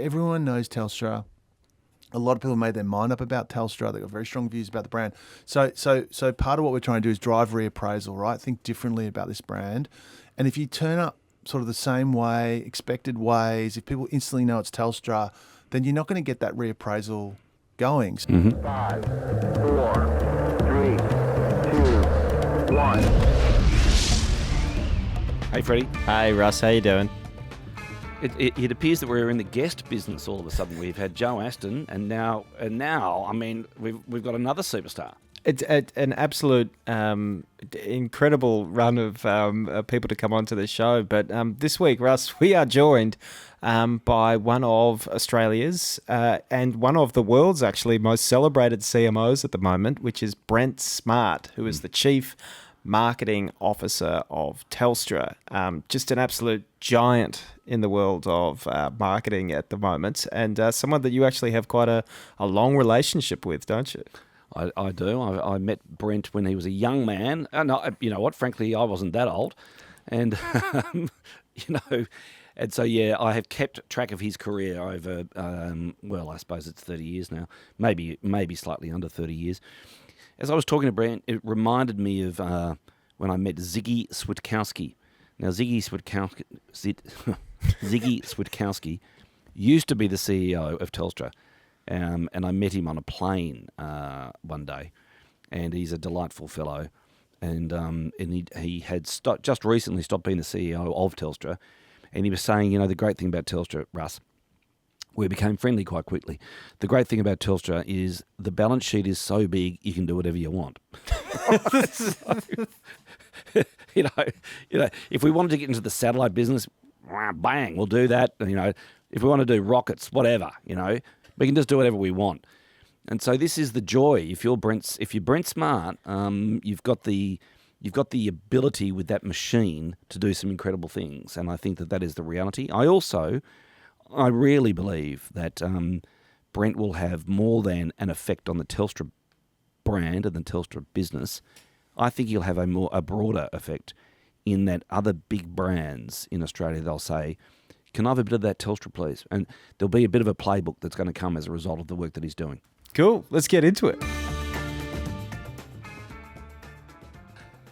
everyone knows Telstra. A lot of people made their mind up about Telstra. They've got very strong views about the brand. So part of what we're trying to do is drive reappraisal, right? Think differently about this brand. And if you turn up sort of the same way, expected ways, if people instantly know it's Telstra, then you're not going to get that reappraisal going. 5, 4, 3, 2, 1. Hey, Freddie. Hey, Russ, how you doing? It appears that we're in the guest business all of a sudden. We've had Joe Aston, and now, I mean, we've got another superstar. It's an absolute incredible run of people to come onto the show. But this week, Russ, we are joined by one of Australia's and one of the world's actually most celebrated CMOs at the moment, which is Brent Smart, who is the Chief Marketing Officer of Telstra. Just an absolute giant in the world of marketing at the moment, and someone that you actually have quite a long relationship with, don't you? I do. I met Brent when he was a young man. No, you know what? Frankly, I wasn't that old, and and so yeah, I have kept track of his career over. I suppose it's 30 years now, maybe slightly under 30 years. As I was talking to Brent, it reminded me of when I met Ziggy Switkowski. Now, Ziggy Switkowski used to be the CEO of Telstra, and I met him on a plane one day, and he's a delightful fellow, and he had just recently stopped being the CEO of Telstra, and he was saying, the great thing about Telstra, Russ, we became friendly quite quickly. The great thing about Telstra is the balance sheet is so big you can do whatever you want. If we wanted to get into the satellite business, bang, we'll do that. If we want to do rockets, whatever, we can just do whatever we want. And so this is the joy. If you're Brent Smart, you've got the ability with that machine to do some incredible things, and I think that is the reality. I really believe that Brent will have more than an effect on the Telstra brand and the Telstra business. I think he'll have a broader effect in that other big brands in Australia, they'll say, can I have a bit of that Telstra, please? And there'll be a bit of a playbook that's going to come as a result of the work that he's doing. Cool. Let's get into it.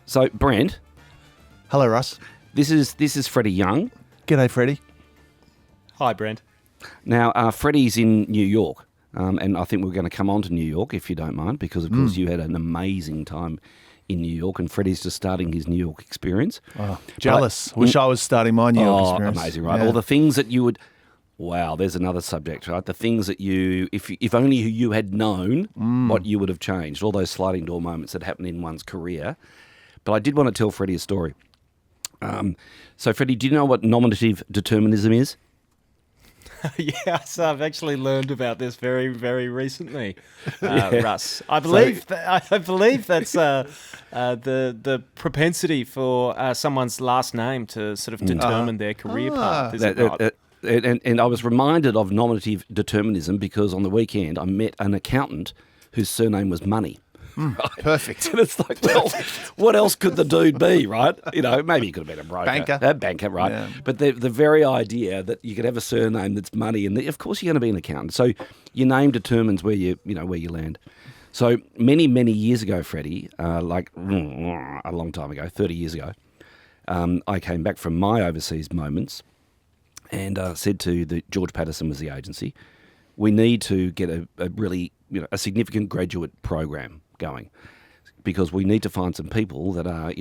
So, Brent. Hello, Russ. This is Freddie Young. G'day, Freddie. Hi, Brent. Now, Freddie's in New York, and I think we're going to come on to New York, if you don't mind, because, of course, you had an amazing time in New York, and Freddie's just starting his New York experience. Oh, jealous. Wish I was starting my New York experience. Amazing, right? Yeah. All the things that you would... Wow, there's another subject, right? The things that if only you had known what you would have changed, all those sliding door moments that happen in one's career. But I did want to tell Freddie a story. So, Freddie, do you know what nominative determinism is? Yes, I've actually learned about this very, very recently, Russ. I believe that's the propensity for someone's last name to sort of determine their career path. Is it right? And I was reminded of nominative determinism because on the weekend I met an accountant whose surname was Money. Right. Perfect. And it's like, well, what else could the dude be, right? Maybe he could have been a broker. Banker. Banker, right? Yeah. But the very idea that you could have a surname that's Money, and of course you're going to be an accountant. So your name determines where you land. So many, many years ago, Freddie, like a long time ago, 30 years ago, I came back from my overseas moments and said to George Patterson was the agency, we need to get a really, a significant graduate program going because we need to find some people that are,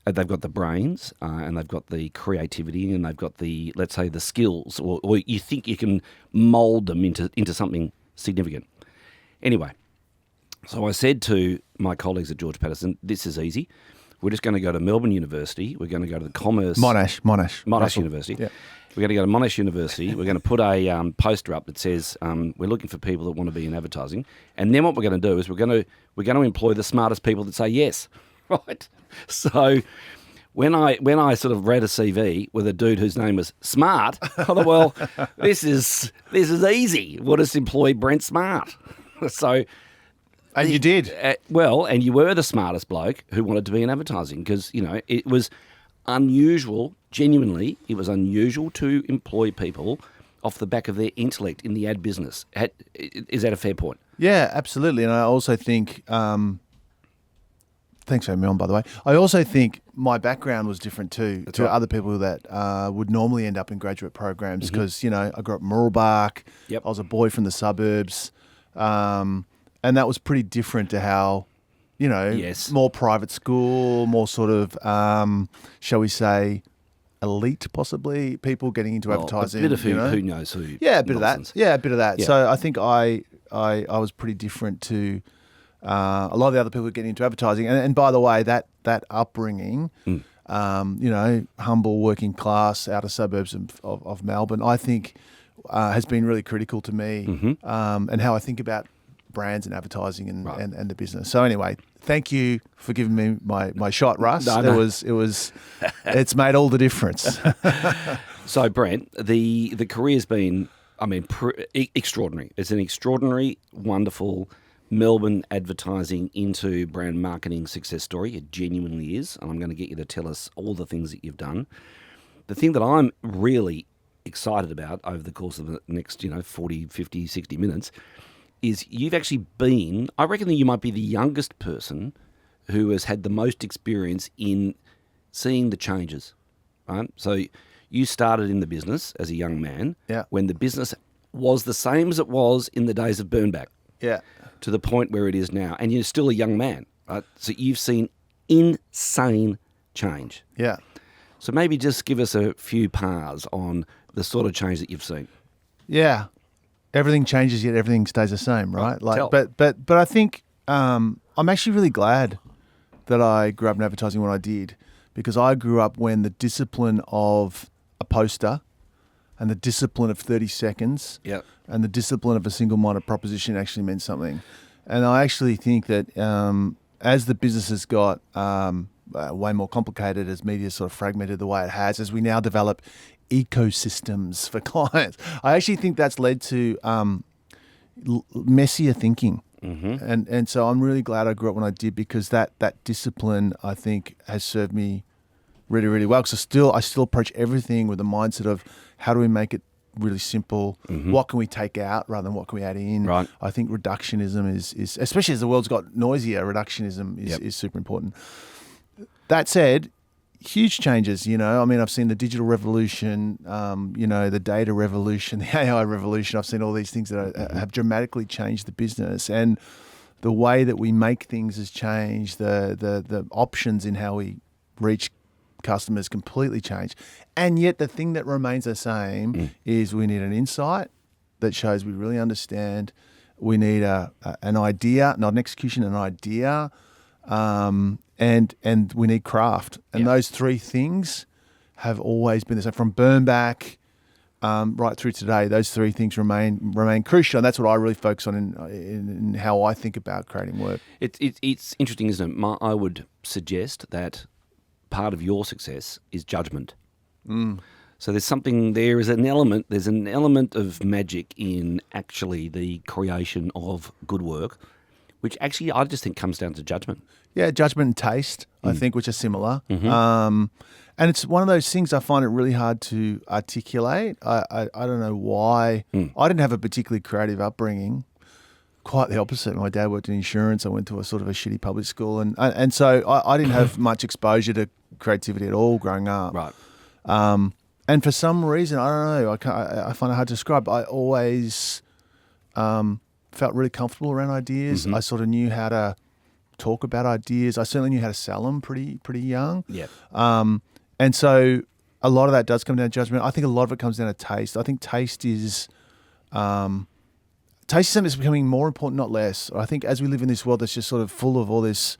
they've got the brains and they've got the creativity and they've got the, let's say, the skills or you think you can mould them into something significant. Anyway, so I said to my colleagues at George Patterson, this is easy. We're just going to go to Melbourne University. We're going to go to the Commerce... Monash University. Yeah. We're going to go to Monash University. We're going to put a poster up that says we're looking for people that want to be in advertising. And then what we're going to do is we're going to employ the smartest people that say yes, right? So when I sort of read a CV with a dude whose name was Smart, I thought, well, this is easy. We'll just employ Brent Smart. So... And you did. And you were the smartest bloke who wanted to be in advertising because, it was unusual, genuinely, it was unusual to employ people off the back of their intellect in the ad business. Is that a fair point? Yeah, absolutely. And I also think, thanks for having me on, by the way. I also think my background was different too to other people that would normally end up in graduate programs because, I grew up in Mooroolbark. Yep. I was a boy from the suburbs. And that was pretty different to how, Yes. more private school, more sort of, shall we say, elite possibly, people getting into advertising. A bit of who knows who. Yeah, a bit nonsense. of that. Yeah, a bit of that. Yeah. So I think I was pretty different to a lot of the other people getting into advertising. And by the way, that upbringing, humble working class outer suburbs of Melbourne, I think has been really critical to me and how I think about brands and advertising and the business. So anyway, thank you for giving me my shot, Russ. No. It's made all the difference. So, Brent, the career's been, extraordinary. It's an extraordinary, wonderful Melbourne advertising into brand marketing success story. It genuinely is. And I'm going to get you to tell us all the things that you've done. The thing that I'm really excited about over the course of the next, 40, 50, 60 minutes is you've actually been, I reckon that you might be the youngest person who has had the most experience in seeing the changes, right? So you started in the business as a young man when the business was the same as it was in the days of Burnback to the point where it is now. And you're still a young man, right? So you've seen insane change. Yeah. So maybe just give us a few pars on the sort of change that you've seen. Yeah. Everything changes, yet everything stays the same, right? Tell. But I think I'm actually really glad that I grew up in advertising when I did, because I grew up when the discipline of a poster and the discipline of 30 seconds and the discipline of a single-minded proposition actually meant something. And I actually think that as the business has got way more complicated, as media sort of fragmented the way it has, as we now develop ecosystems for clients, I actually think that's led to messier thinking. And so I'm really glad I grew up when I did, because that discipline, I think, has served me really, really well. Because I still approach everything with the mindset of how do we make it really simple? What can we take out rather than what can we add in? Right. I think reductionism is especially as the world's got noisier, reductionism is super important. That said, huge changes, I've seen the digital revolution, the data revolution, the AI revolution. I've seen all these things that have dramatically changed the business, and the way that we make things has changed. The options in how we reach customers completely changed. And yet the thing that remains the same is we need an insight that shows we really understand. We need an idea, not an execution, an idea. And we need craft. And those three things have always been the same. From Burnback right through today, those three things remain crucial. And that's what I really focus on in how I think about creating work. It's interesting, isn't it? I would suggest that part of your success is judgment. So there's an element of magic in actually the creation of good work, which actually I just think comes down to judgment. Yeah, judgment and taste, I think, which are similar. And it's one of those things I find it really hard to articulate. I don't know why. I didn't have a particularly creative upbringing. Quite the opposite. My dad worked in insurance. I went to a sort of a shitty public school. And so I didn't have much exposure to creativity at all growing up. Right. And for some reason, I don't know, I find it hard to describe. I always felt really comfortable around ideas. I sort of knew how to talk about ideas. I certainly knew how to sell them pretty young. Yeah. And so a lot of that does come down to judgment. I think a lot of it comes down to taste. I think taste is something that's becoming more important, not less. I think as we live in this world that's just sort of full of all this,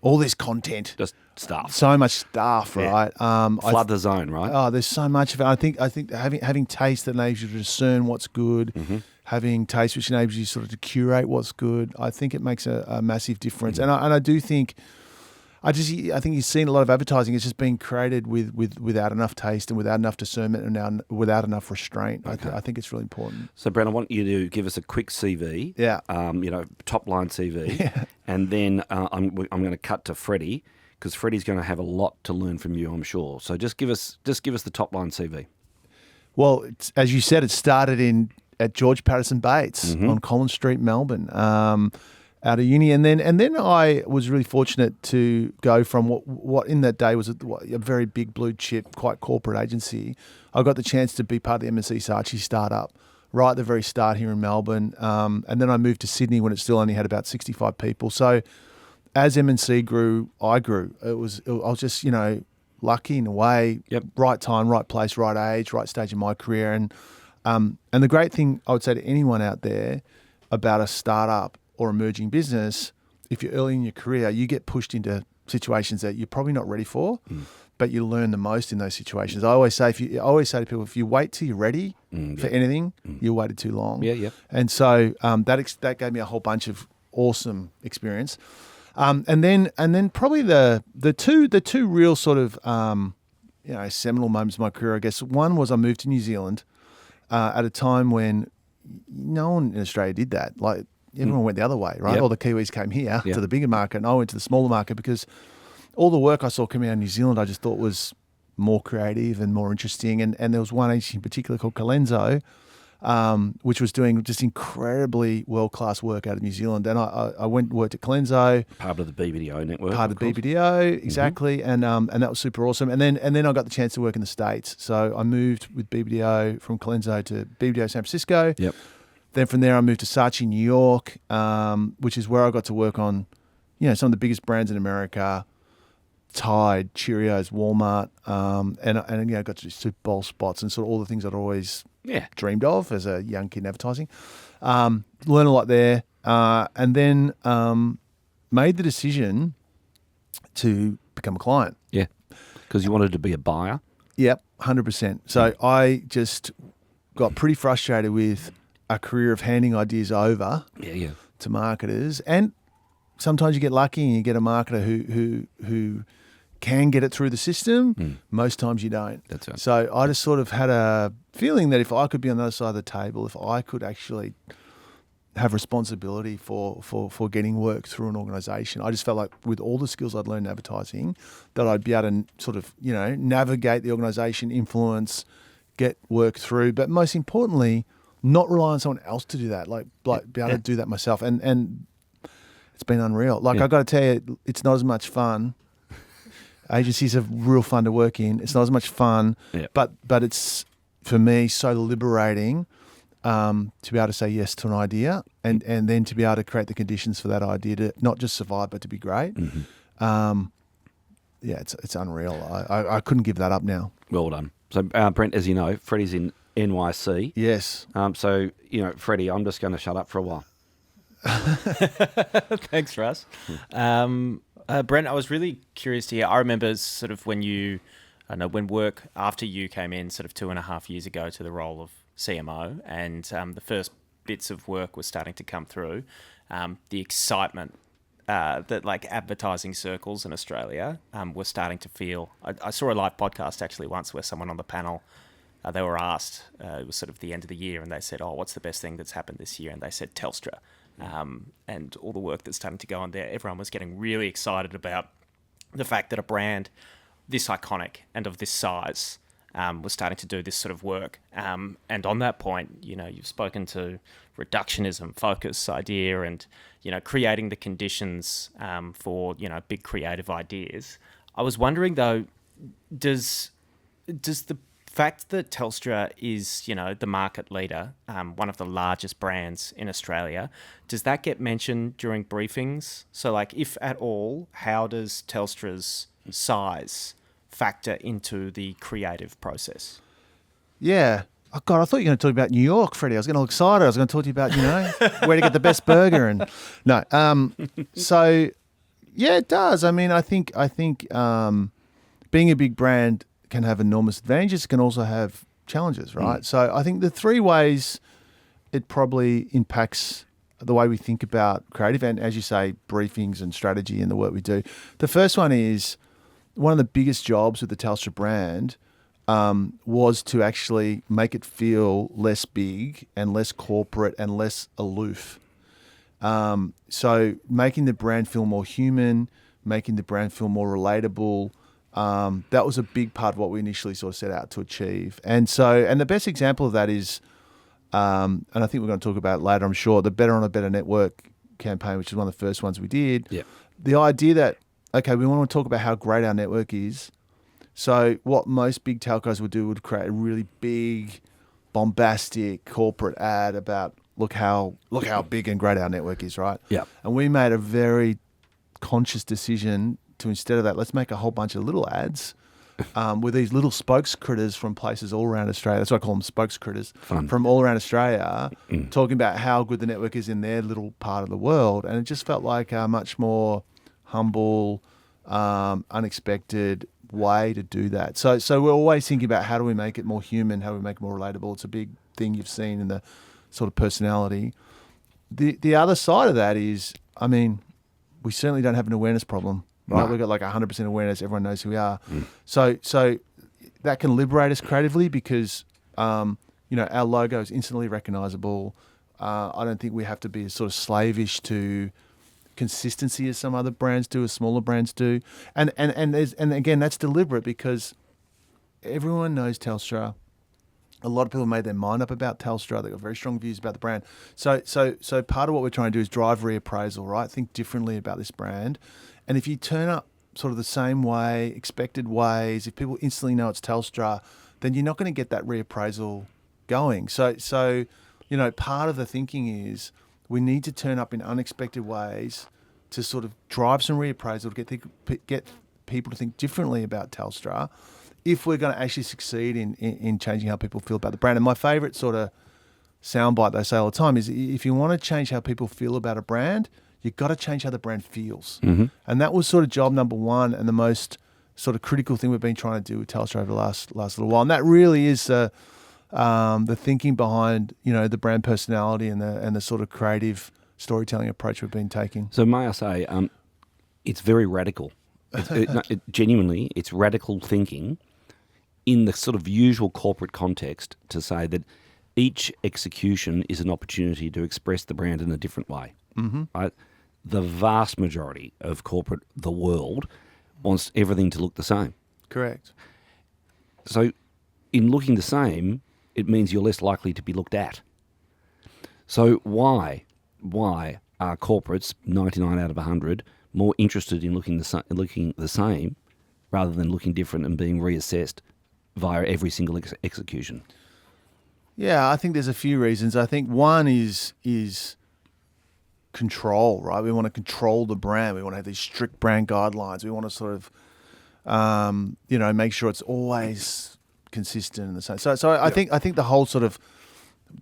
all this content. Just stuff. So much stuff, right? Flood the zone, right? Oh, there's so much of it. I think having taste that enables you to discern what's good, having taste which enables you sort of to curate what's good, I think it makes a massive difference. And I do think, I think you've seen a lot of advertising. It's just being created without enough taste and without enough discernment and now without enough restraint. Okay. I think it's really important. So, Brent, I want you to give us a quick CV. Yeah. Top line CV. Yeah. And then I'm going to cut to Freddie, because Freddie's going to have a lot to learn from you, I'm sure. So just give us the top line CV. Well, as you said, it started at George Patterson Bates on Collins Street, Melbourne, out of uni, and then I was really fortunate to go from what in that day was a very big blue chip, quite corporate agency. I got the chance to be part of the MNC Saatchi startup right at the very start here in Melbourne, and then I moved to Sydney when it still only had about 65 people. So as MNC grew, I grew. I was just lucky in a way. Yep. Right time, right place, right age, right stage in my career, and the great thing I would say to anyone out there about a startup or emerging business, if you're early in your career, you get pushed into situations that you're probably not ready for, but you learn the most in those situations. I always say to people, if you wait till you're ready for anything, you waited too long. Yeah, yeah. And so that gave me a whole bunch of awesome experience. And then probably the two real sort of seminal moments of my career, I guess. One was I moved to New Zealand at a time when no one in Australia did that. Like everyone went the other way, right? Yep. All the Kiwis came here Yep. to the bigger market, and I went to the smaller market because all the work I saw coming out of New Zealand I just thought was more creative and more interesting. And there was one agency in particular called Colenso, which was doing just incredibly world-class work out of New Zealand. And I went and worked at Colenso. Part of the BBDO network. Part of the BBDO, exactly. And that was super awesome. And then I got the chance to work in the States. So I moved with BBDO from Colenso to BBDO San Francisco. Yep. Then from there I moved to Saatchi, New York, which is where I got to work on, some of the biggest brands in America, Tide, Cheerios, Walmart, and I got to do Super Bowl spots and sort of all the things I'd always dreamed of as a young kid in advertising. Learned a lot there, and then made the decision to become a client. Yeah, because you wanted to be a buyer. Yep, 100%. So I just got pretty frustrated with a career of handing ideas over to marketers, and sometimes you get lucky and you get a marketer who can get it through the system. Most times you don't. That's right. So I just sort of had a feeling that if I could be on the other side of the table, if I could actually have responsibility for getting work through an organisation, I just felt like with all the skills I'd learned in advertising, that I'd be able to sort of, navigate the organisation, influence, get work through, but most importantly, not rely on someone else to do that, like be able to do that myself. And it's been unreal. Like I got to tell you, it's not as much fun. Agencies are real fun to work in. It's not as much fun, but it's, for me, so liberating to be able to say yes to an idea and then to be able to create the conditions for that idea to not just survive, but to be great. It's unreal. I couldn't give that up now. Well done. So, Brent, as you know, Freddie's in NYC. Yes. So, Freddie, I'm just going to shut up for a while. Thanks, Russ. Brent, I was really curious to hear. I remember sort of when work after you came in sort of 2.5 years ago to the role of CMO, and the first bits of work was starting to come through. The excitement that like advertising circles in Australia were starting to feel. I saw a live podcast actually once where someone on the panel, they were asked, it was sort of the end of the year, and they said, "Oh, what's the best thing that's happened this year?" And they said Telstra. And all the work that's starting to go on there. Everyone was getting really excited about the fact that a brand this iconic and of this size was starting to do this sort of work. And on that point, you've spoken to reductionism, focus idea, and, creating the conditions for, big creative ideas. I was wondering, though, does the fact that Telstra is, the market leader, one of the largest brands in Australia, does that get mentioned during briefings? So, like, if at all, how does Telstra's size factor into the creative process? Yeah. Oh, God, I thought you were going to talk about New York, Freddie. I was getting all excited. I was going to talk to you about, where to get the best burger. And no. So, yeah, it does. I mean, I think being a big brand can have enormous advantages, can also have challenges, right? So I think the three ways it probably impacts the way we think about creative and, as you say, briefings and strategy and the work we do. The first one is one of the biggest jobs with the Telstra brand was to actually make it feel less big and less corporate and less aloof. So making the brand feel more human, making the brand feel more relatable, That was a big part of what we initially sort of set out to achieve. And the best example of that is, and I think we're going to talk about it later, I'm sure, the Better on a Better Network campaign, which is one of the first ones we did. Yeah. The idea that, okay, we want to talk about how great our network is. So what most big telcos would do would create a really big, bombastic corporate ad about look how big and great our network is, right? Yeah. And we made a very conscious decision to, instead of that, let's make a whole bunch of little ads with these little spokes critters from places all around Australia. That's why I call them spokes critters. Fun. From all around Australia, talking about how good the network is in their little part of the world. And it just felt like a much more humble, unexpected way to do that. So we're always thinking about how do we make it more human, how do we make it more relatable. It's a big thing you've seen in the sort of personality. The other side of that is, I mean, we certainly don't have an awareness problem. Right? We've got like 100% awareness. Everyone knows who we are. So that can liberate us creatively because, our logo is instantly recognizable. I don't think we have to be as sort of slavish to consistency as some other brands do, as smaller brands do. And again, that's deliberate because everyone knows Telstra. A lot of people made their mind up about Telstra. They've got very strong views about the brand. So part of what we're trying to do is drive reappraisal, right? Think differently about this brand. And if you turn up sort of the same way, expected ways, if people instantly know it's Telstra, then you're not going to get that reappraisal going. So part of the thinking is we need to turn up in unexpected ways to sort of drive some reappraisal, to get people to think differently about Telstra if we're going to actually succeed in changing how people feel about the brand. And my favourite sort of soundbite they say all the time is if you want to change how people feel about a brand, you've got to change how the brand feels. Mm-hmm. And that was sort of job number one and the most sort of critical thing we've been trying to do with Telstra over the last little while. And that really is the thinking behind, the brand personality and the sort of creative storytelling approach we've been taking. So may I say, it's very radical. Genuinely, it's radical thinking in the sort of usual corporate context to say that each execution is an opportunity to express the brand in a different way. Mm-hmm. Right? The vast majority of the world, wants everything to look the same. Correct. So in looking the same, it means you're less likely to be looked at. So why are corporates, 99 out of 100, more interested in looking the same rather than looking different and being reassessed via every single execution? Yeah, I think there's a few reasons. I think one is control, right? We want to control the brand. We want to have these strict brand guidelines. We want to sort of, make sure it's always consistent and the same. So I think the whole sort of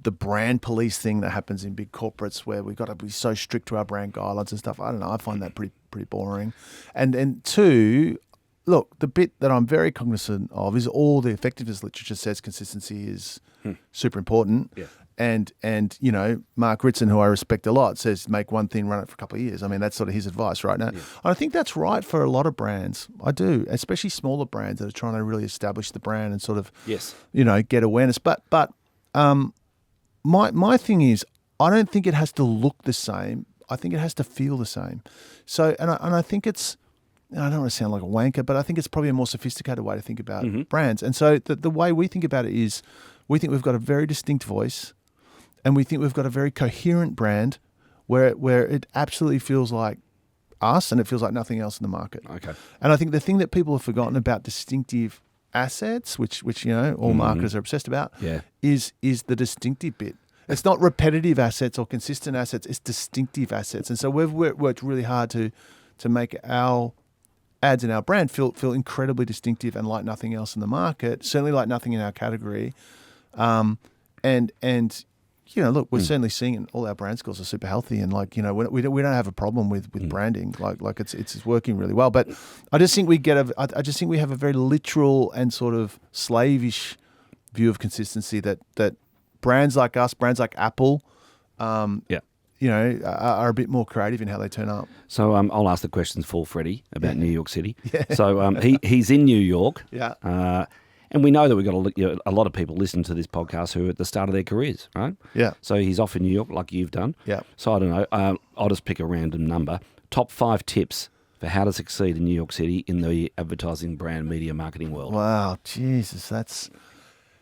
the brand police thing that happens in big corporates where we've got to be so strict to our brand guidelines and stuff, I don't know, I find that pretty boring. And two, look, the bit that I'm very cognizant of is all the effectiveness literature says consistency is super important. Yeah. And Mark Ritson, who I respect a lot, says make one thing, run it for a couple of years. I mean, that's sort of his advice right now. Yeah. I think that's right for a lot of brands. I do, especially smaller brands that are trying to really establish the brand and sort of, get awareness. But my thing is, I don't think it has to look the same. I think it has to feel the same. So, and I think it's, I don't want to sound like a wanker, but I think it's probably a more sophisticated way to think about brands. And so the way we think about it is we think we've got a very distinct voice and we think we've got a very coherent brand where it absolutely feels like us and it feels like nothing else in the market. Okay. And I think the thing that people have forgotten about distinctive assets, which all marketers are obsessed about, is the distinctive bit. It's not repetitive assets or consistent assets, it's distinctive assets. And so we've worked really hard to make our ads and our brand feel incredibly distinctive and like nothing else in the market, certainly like nothing in our category. Look, we're certainly seeing all our brand scores are super healthy, and we don't have a problem with branding. Like it's working really well. But I just think I just think we have a very literal and sort of slavish view of consistency that brands like us, brands like Apple, are a bit more creative in how they turn up. So I'll ask the questions for Freddie about New York City. Yeah. So he's in New York. Yeah. And we know that we've got a lot of people listening to this podcast who are at the start of their careers, right? Yeah. So he's off in New York like you've done. Yeah. So I don't know. I'll just pick a random number. Top 5 tips for for how to succeed in New York City in the advertising, brand, media, marketing world. Wow, Jesus, that's...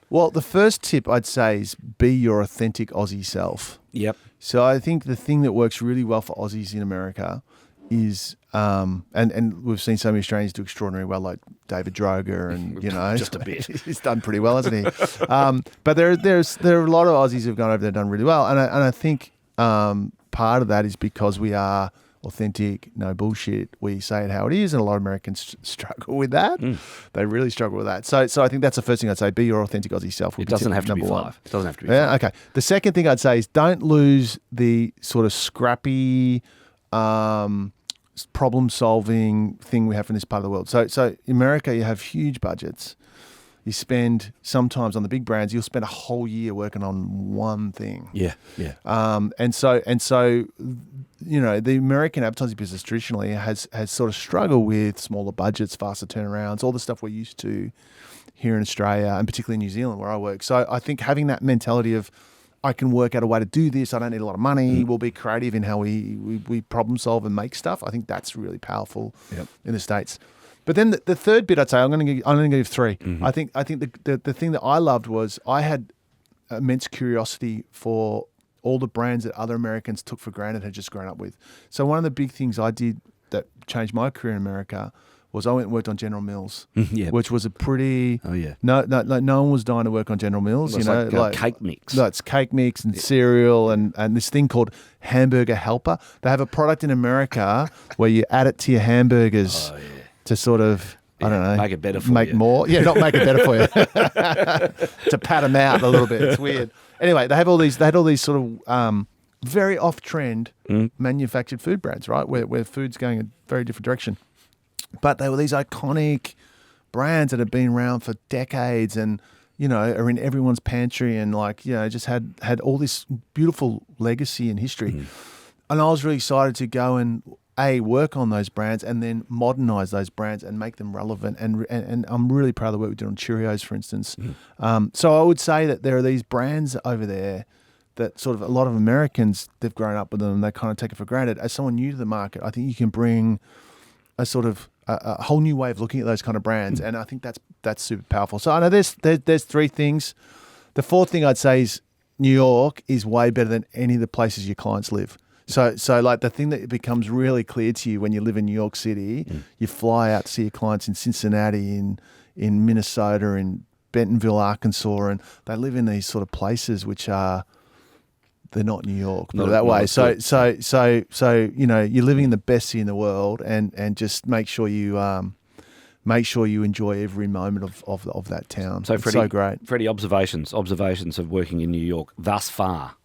Well, the first tip I'd say is be your authentic Aussie self. Yep. So I think the thing that works really well for Aussies in America is, and we've seen so many Australians do extraordinarily well, like David Droga, and Just a bit. he's done pretty well, hasn't he? But there are a lot of Aussies who've gone over there and done really well, and I think part of that is because we are authentic, no bullshit. We say it how it is, and a lot of Americans struggle with that. They really struggle with that. So I think that's the first thing I'd say: be your authentic Aussie self. It doesn't have to be five. It doesn't have to be Yeah, five. okay. The second thing I'd say is don't lose the sort of scrappy, problem-solving thing we have in this part of the world. So in America, you have huge budgets. You spend sometimes on the big brands, you'll spend a whole year working on one thing. Yeah, yeah. And so the American advertising business traditionally has sort of struggled with smaller budgets, faster turnarounds, all the stuff we're used to here in Australia and particularly in New Zealand where I work. So I think having that mentality of I can work out a way to do this, I don't need a lot of money, we'll be creative in how we problem solve and make stuff. I think that's really powerful in the States. But then the third bit I'd say, I'm going to give three. I think the thing that I loved was I had immense curiosity for all the brands that other Americans took for granted had just grown up with. So one of the big things I did that changed my career in America was I went and worked on General Mills, which was a pretty... Oh, yeah. No one was dying to work on General Mills. It's like cake mix. No, it's cake mix and cereal and this thing called Hamburger Helper. They have a product in America where you add it to your hamburgers to sort of... I don't know. Make it better for you. Make more. Yeah, not make it better for you. To pat them out a little bit. It's weird. Anyway, they had all these sort of very off-trend manufactured food brands, right? Where food's going a very different direction. But they were these iconic brands that had been around for decades and, are in everyone's pantry and just had all this beautiful legacy and history. And I was really excited to go and work on those brands and then modernize those brands and make them relevant. And I'm really proud of the work we did on Cheerios, for instance. So I would say that there are these brands over there that sort of a lot of Americans, they've grown up with them and they kind of take it for granted. As someone new to the market, I think you can bring a sort of a whole new way of looking at those kind of brands. And I think that's super powerful. So I know there's three things. The fourth thing I'd say is New York is way better than any of the places your clients live. So like the thing that becomes really clear to you when you live in New York City, you fly out to see your clients in Cincinnati, in Minnesota, in Bentonville, Arkansas, and they live in these sort of places which are they're not New York, put it that way. So you're living in the best city in the world, and just make sure you enjoy every moment of that town. So it's Freddie, so great. Freddie, observations of working in New York thus far.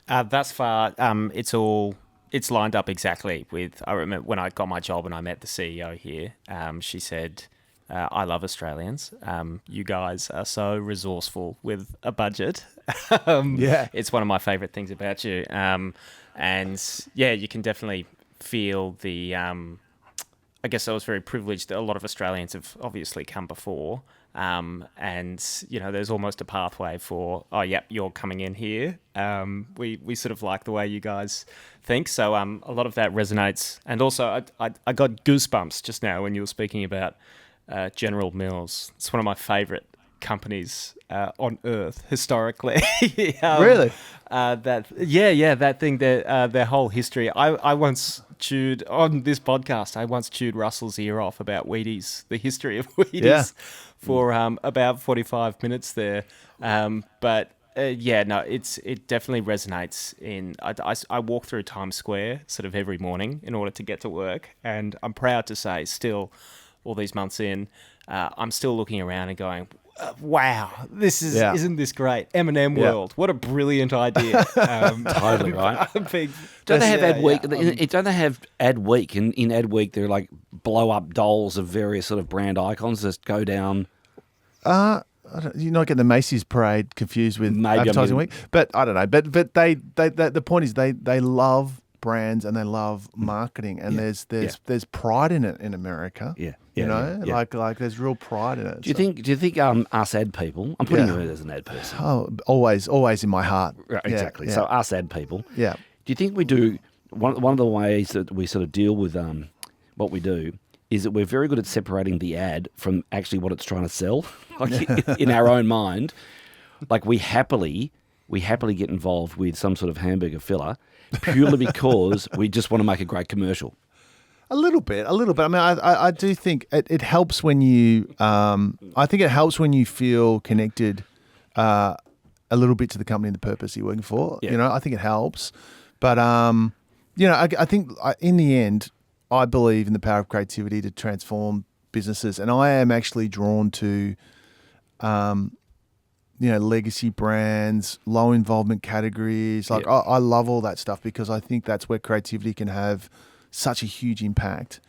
Thus far, it's lined up exactly with. I remember when I got my job and I met the CEO here. She said, "I love Australians. You guys are so resourceful with a budget. It's one of my favourite things about you. And yeah, you can definitely feel the. I guess I was very privileged that a lot of Australians have obviously come before." And there's almost a pathway for, you're coming in here. We sort of like the way you guys think. So a lot of that resonates. And also I got goosebumps just now when you were speaking about General Mills. It's one of my favorite companies on earth historically. Really? That thing, their whole history. I once chewed on this podcast. I once chewed Russell's ear off about Wheaties, the history of Wheaties, for about 45 minutes there. It definitely resonates in. I walk through Times Square sort of every morning in order to get to work, and I'm proud to say, still, all these months in, I'm still looking around and going, wow, this is isn't this great? M&M World, what a brilliant idea! Totally right. Don't they have Ad Week? Don't they have Ad Week? In Ad Week, they're like blow up dolls of various sort of brand icons that go down. You're not getting the Macy's parade confused with Maybe Advertising Week, but I don't know. But they the point is they love brands and they love marketing, and there's pride in it in America. Like there's real pride in it. Do you think us ad people? I'm putting you in as an ad person. Oh, always in my heart. Right, exactly. So us ad people. Yeah. Do you think we do one of the ways that we sort of deal with what we do is that we're very good at separating the ad from actually what it's trying to sell. Like in our own mind, like we happily get involved with some sort of hamburger filler purely because we just want to make a great commercial. A little bit. I mean, I do think it helps when you. I think it helps when you feel connected a little bit to the company and the purpose you're working for. Yeah. You know, I think it helps. But I think in the end, I believe in the power of creativity to transform businesses, and I am actually drawn to, legacy brands, low involvement categories. Like I love all that stuff because I think that's where creativity can have such a huge impact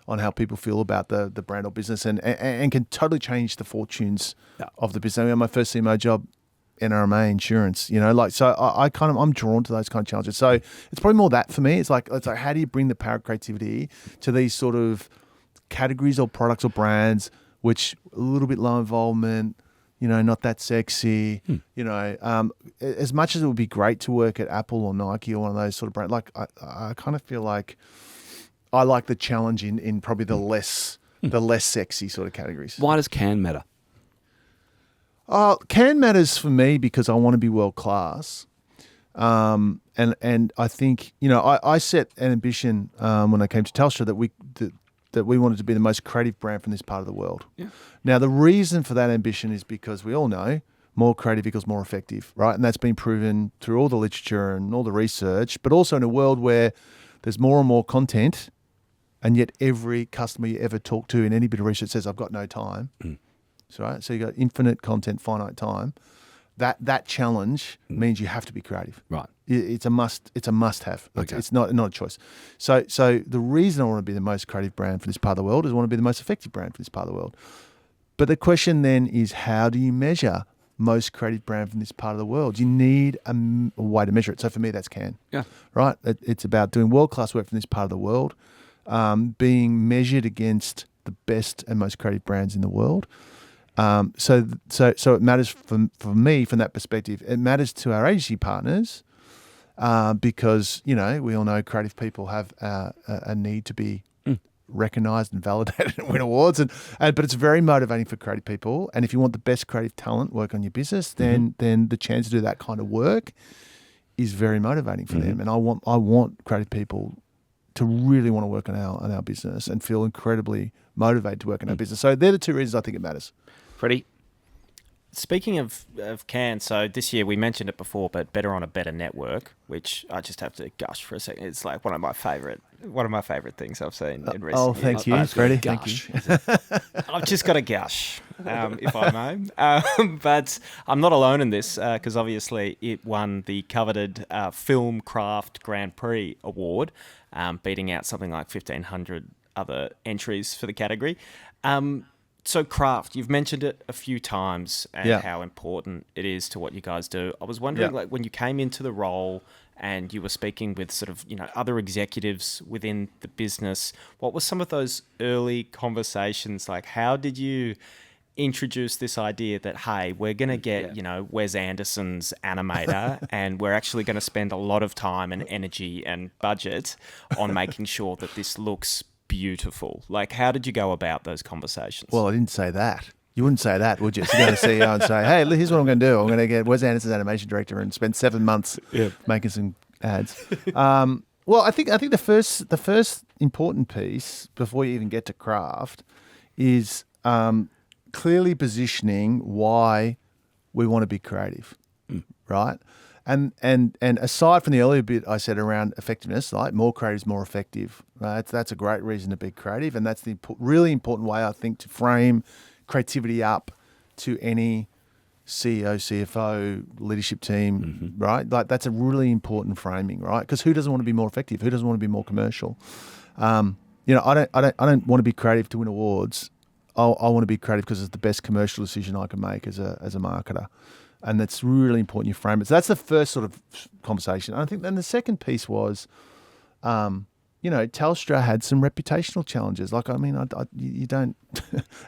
on how people feel about the brand or business, and can totally change the fortunes of the business. I mean, my first CMO job, NRMA insurance, so I'm drawn to those kind of challenges. So it's probably more that for me. It's like how do you bring the power of creativity to these sort of categories or products or brands which a little bit low involvement, not that sexy, as much as it would be great to work at Apple or Nike or one of those sort of brands, like I kind of feel like I like the challenge in probably the less sexy sort of categories. Why does can matter? Can matters for me because I want to be world class, and I think I set an ambition when I came to Telstra that we wanted to be the most creative brand from this part of the world. Yeah. Now the reason for that ambition is because we all know more creative equals more effective, right? And that's been proven through all the literature and all the research, but also in a world where there's more and more content, and yet every customer you ever talk to in any bit of research says, "I've got no time." Right? So you got infinite content, finite time. That challenge means you have to be creative. Right. It's a must. It's a must-have. Okay. It's not a choice. So the reason I want to be the most creative brand for this part of the world is I want to be the most effective brand for this part of the world. But the question then is, how do you measure most creative brand from this part of the world? You need a way to measure it. So for me, that's Can. Yeah. Right. It's about doing world-class work from this part of the world, being measured against the best and most creative brands in the world. So it matters for me from that perspective. It matters to our agency partners because we all know creative people have a need to be recognised and validated and win awards, but it's very motivating for creative people. And if you want the best creative talent work on your business, then the chance to do that kind of work is very motivating for them. And I want creative people to really want to work on our business and feel incredibly motivated to work on our business. So they're the two reasons I think it matters. Freddie? Speaking of Can, so this year we mentioned it before, but Better on a Better Network, which I just have to gush for a second. It's like one of my favorite things I've seen in recent years. Oh, thank you, Freddie. Thank you. I've just got a gush, if I may. But I'm not alone in this because obviously it won the coveted Film Craft Grand Prix award, beating out something like 1,500 other entries for the category. So craft, you've mentioned it a few times and how important it is to what you guys do. I was wondering, like, when you came into the role and you were speaking with sort of, other executives within the business, what were some of those early conversations like? How did you introduce this idea that, hey, we're going to get, Wes Anderson's animator and we're actually going to spend a lot of time and energy and budget on making sure that this looks beautiful? Like, how did you go about those conversations? Well, I didn't say that. You wouldn't say that, would you? So you go to the CEO and say, "Hey, here's what I'm going to do. I'm going to get Wes Anderson's animation director and spend 7 months making some ads." Well, I think the first important piece before you even get to craft is clearly positioning why we want to be creative, right? And aside from the earlier bit I said around effectiveness, like more creative is more effective, right? That's a great reason to be creative, and that's the really important way I think to frame creativity up to any CEO, CFO, leadership team, right? Like that's a really important framing, right? Because who doesn't want to be more effective? Who doesn't want to be more commercial? I don't want to be creative to win awards. I want to be creative because it's the best commercial decision I can make as a marketer. And that's really important you frame it. So that's the first sort of conversation. And I think then the second piece was, Telstra had some reputational challenges. Like, I mean, you don't,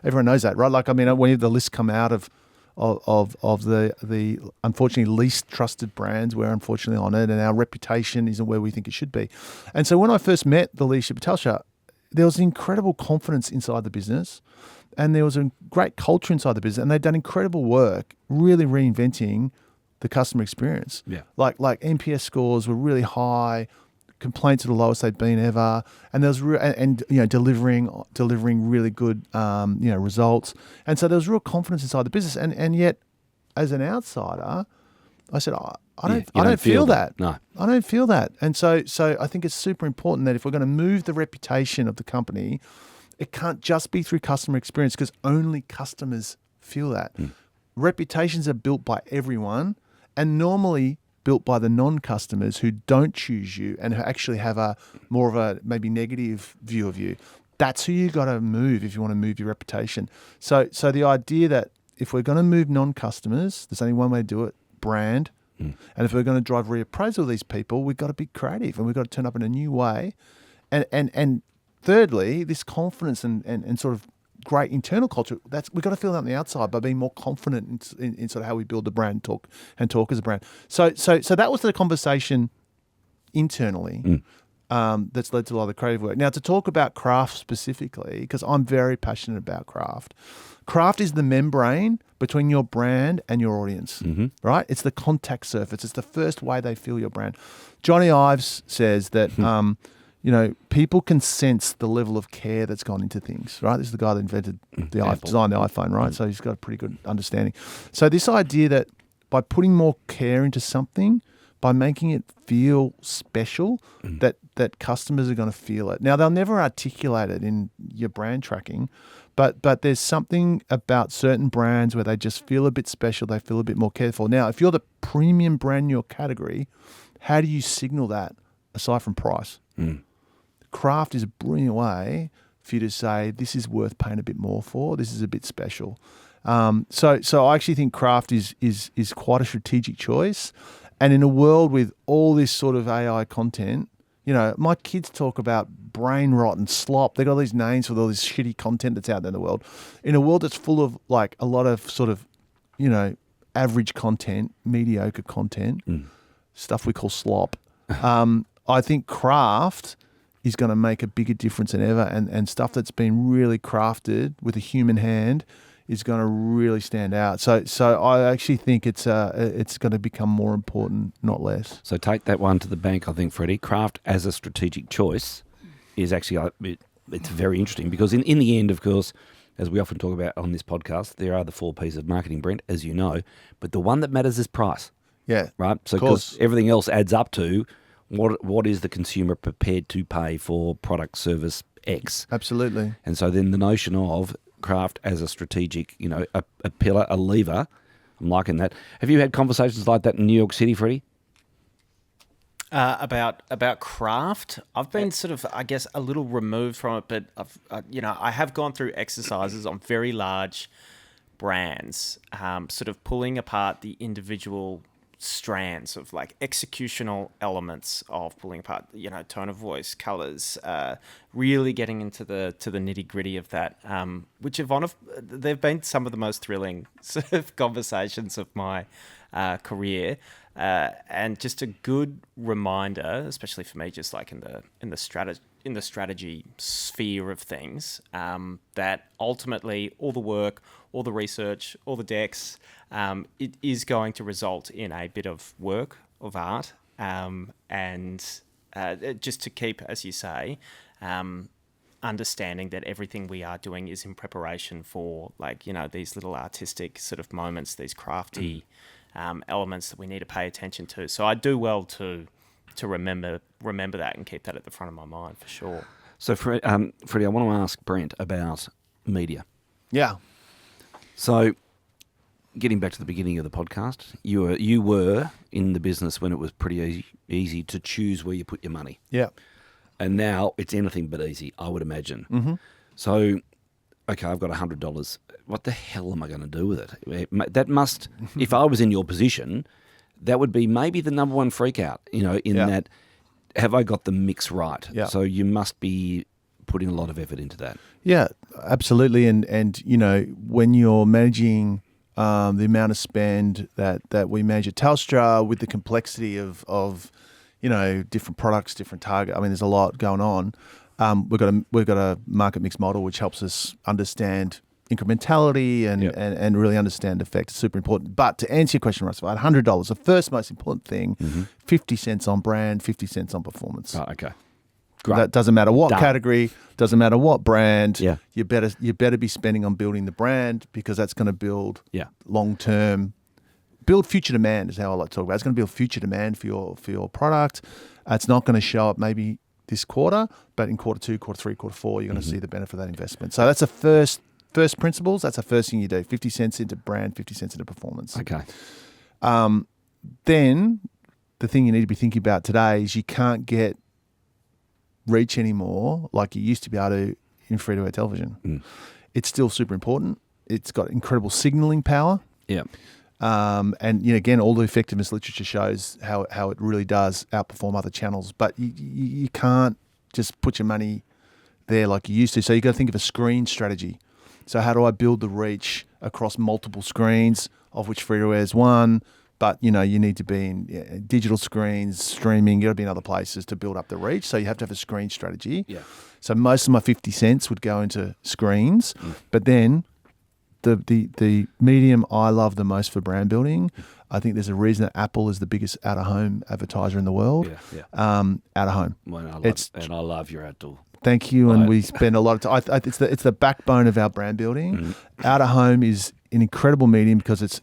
everyone knows that, right? Like, I mean, when the lists come out of the unfortunately least trusted brands, we're unfortunately on it, and our reputation isn't where we think it should be. And so when I first met the leadership of Telstra, there was incredible confidence inside the business, and there was a great culture inside the business, and they'd done incredible work really reinventing the customer experience. Yeah. Like NPS scores were really high, complaints are the lowest they've been ever, and there was delivering really good results, and so there was real confidence inside the business, and yet as an outsider, I said, I don't feel that. No. I don't feel that. And so I think it's super important that if we're going to move the reputation of the company, it can't just be through customer experience, because only customers feel that. Reputations are built by everyone, and normally built by the non-customers who don't choose you and who actually have a more of a maybe negative view of you. That's who you got to move if you want to move your reputation. So the idea that if we're going to move non-customers, there's only one way to do it: brand. And if we're going to drive reappraisal of these people, we've got to be creative, and we've got to turn up in a new way. And thirdly, this confidence and sort of great internal culture, we've got to feel that on the outside by being more confident in sort of how we build the brand, talk as a brand. So that was the conversation internally that's led to a lot of the creative work. Now, to talk about craft specifically, because I'm very passionate about craft. Craft is the membrane between your brand and your audience, right? It's the contact surface. It's the first way they feel your brand. Johnny Ives says that, people can sense the level of care that's gone into things, right? This is the guy that invented designed the iPhone, right? So he's got a pretty good understanding. So this idea that by putting more care into something, by making it feel special, that customers are going to feel it. Now, they'll never articulate it in your brand tracking, but there's something about certain brands where they just feel a bit special, they feel a bit more careful. Now, if you're the premium brand in your category, how do you signal that aside from price? Craft is a brilliant way for you to say, this is worth paying a bit more for, this is a bit special. So I actually think craft is quite a strategic choice. And in a world with all this sort of AI content, my kids talk about brain rot and slop. They've got all these names for all this shitty content that's out there in the world. In a world that's full of like a lot of sort of, average content, mediocre content, stuff we call slop, I think craft is going to make a bigger difference than ever. And stuff that's been really crafted with a human hand is going to really stand out. So I actually think it's going to become more important, not less. So take that one to the bank, I think, Freddie. Craft as a strategic choice is actually, it's very interesting, because in the end, of course, as we often talk about on this podcast, there are the 4 P's of marketing, Brent, as you know, but the one that matters is price. Yeah. Right? So because everything else adds up to what is the consumer prepared to pay for product, service X. Absolutely. And so then the notion of craft as a strategic, a pillar, a lever, I'm liking that. Have you had conversations like that in New York City, Freddie? About craft, I've been sort of, I guess, a little removed from it, but I have gone through exercises on very large brands, sort of pulling apart the individual strands of like executional elements of pulling apart, tone of voice, colors, really getting into the nitty gritty of that, which they've been some of the most thrilling sort of conversations of my career. And just a good reminder, especially for me, just like in the strategy sphere of things, that ultimately all the work, all the research, all the decks, it is going to result in a bit of work, of art, and just to keep, as you say, understanding that everything we are doing is in preparation for, these little artistic sort of moments, these crafty elements that we need to pay attention to. So I do well to remember that and keep that at the front of my mind for sure. So Freddie, I want to ask Brent about media. Yeah. So getting back to the beginning of the podcast, you were in the business when it was pretty easy to choose where you put your money. Yeah. And now it's anything but easy, I would imagine. Mm-hmm. So, okay, I've got $100. What the hell am I going to do with it? That must, if I was in your position, that would be maybe the number one freak out, that, have I got the mix right? Yeah. So you must be putting a lot of effort into that. Yeah, absolutely. And when you're managing the amount of spend that we manage at Telstra with the complexity of different products, different target, I mean, there's a lot going on. we've got a market mix model which helps us understand incrementality and really understand effect. It's super important. But to answer your question, Russ, at $100, the first most important thing, 50 cents on brand, 50 cents on performance. Oh, okay. Great. That doesn't matter what Done. category, doesn't matter what brand. Yeah. You better be spending on building the brand, because that's going to build long-term, build future demand is how I like to talk about it. It's going to build future demand for your product. It's not going to show up maybe this quarter, but in quarter 2, quarter 3, quarter 4, you're going to see the benefit of that investment. So that's the first principles. That's the first thing you do. 50 cents into brand, 50 cents into performance. Okay. Then the thing you need to be thinking about today is you can't get reach anymore like you used to be able to in free-to-air television. It's still super important. It's got incredible signaling power. Yeah. And again, all the effectiveness literature shows how it really does outperform other channels. But you can't just put your money there like you used to. So you got to think of a screen strategy. So how do I build the reach across multiple screens, of which free-to-air is one? But you need to be in digital screens, streaming. You got to be in other places to build up the reach. So you have to have a screen strategy. Yeah. So most of my 50 cents would go into screens, but then the medium I love the most for brand building, I think there's a reason that Apple is the biggest out-of-home advertiser in the world. Out-of-home. Well, I love your outdoor. Thank you, and we spend a lot of time. It's the backbone of our brand building. Out-of-home is an incredible medium because it's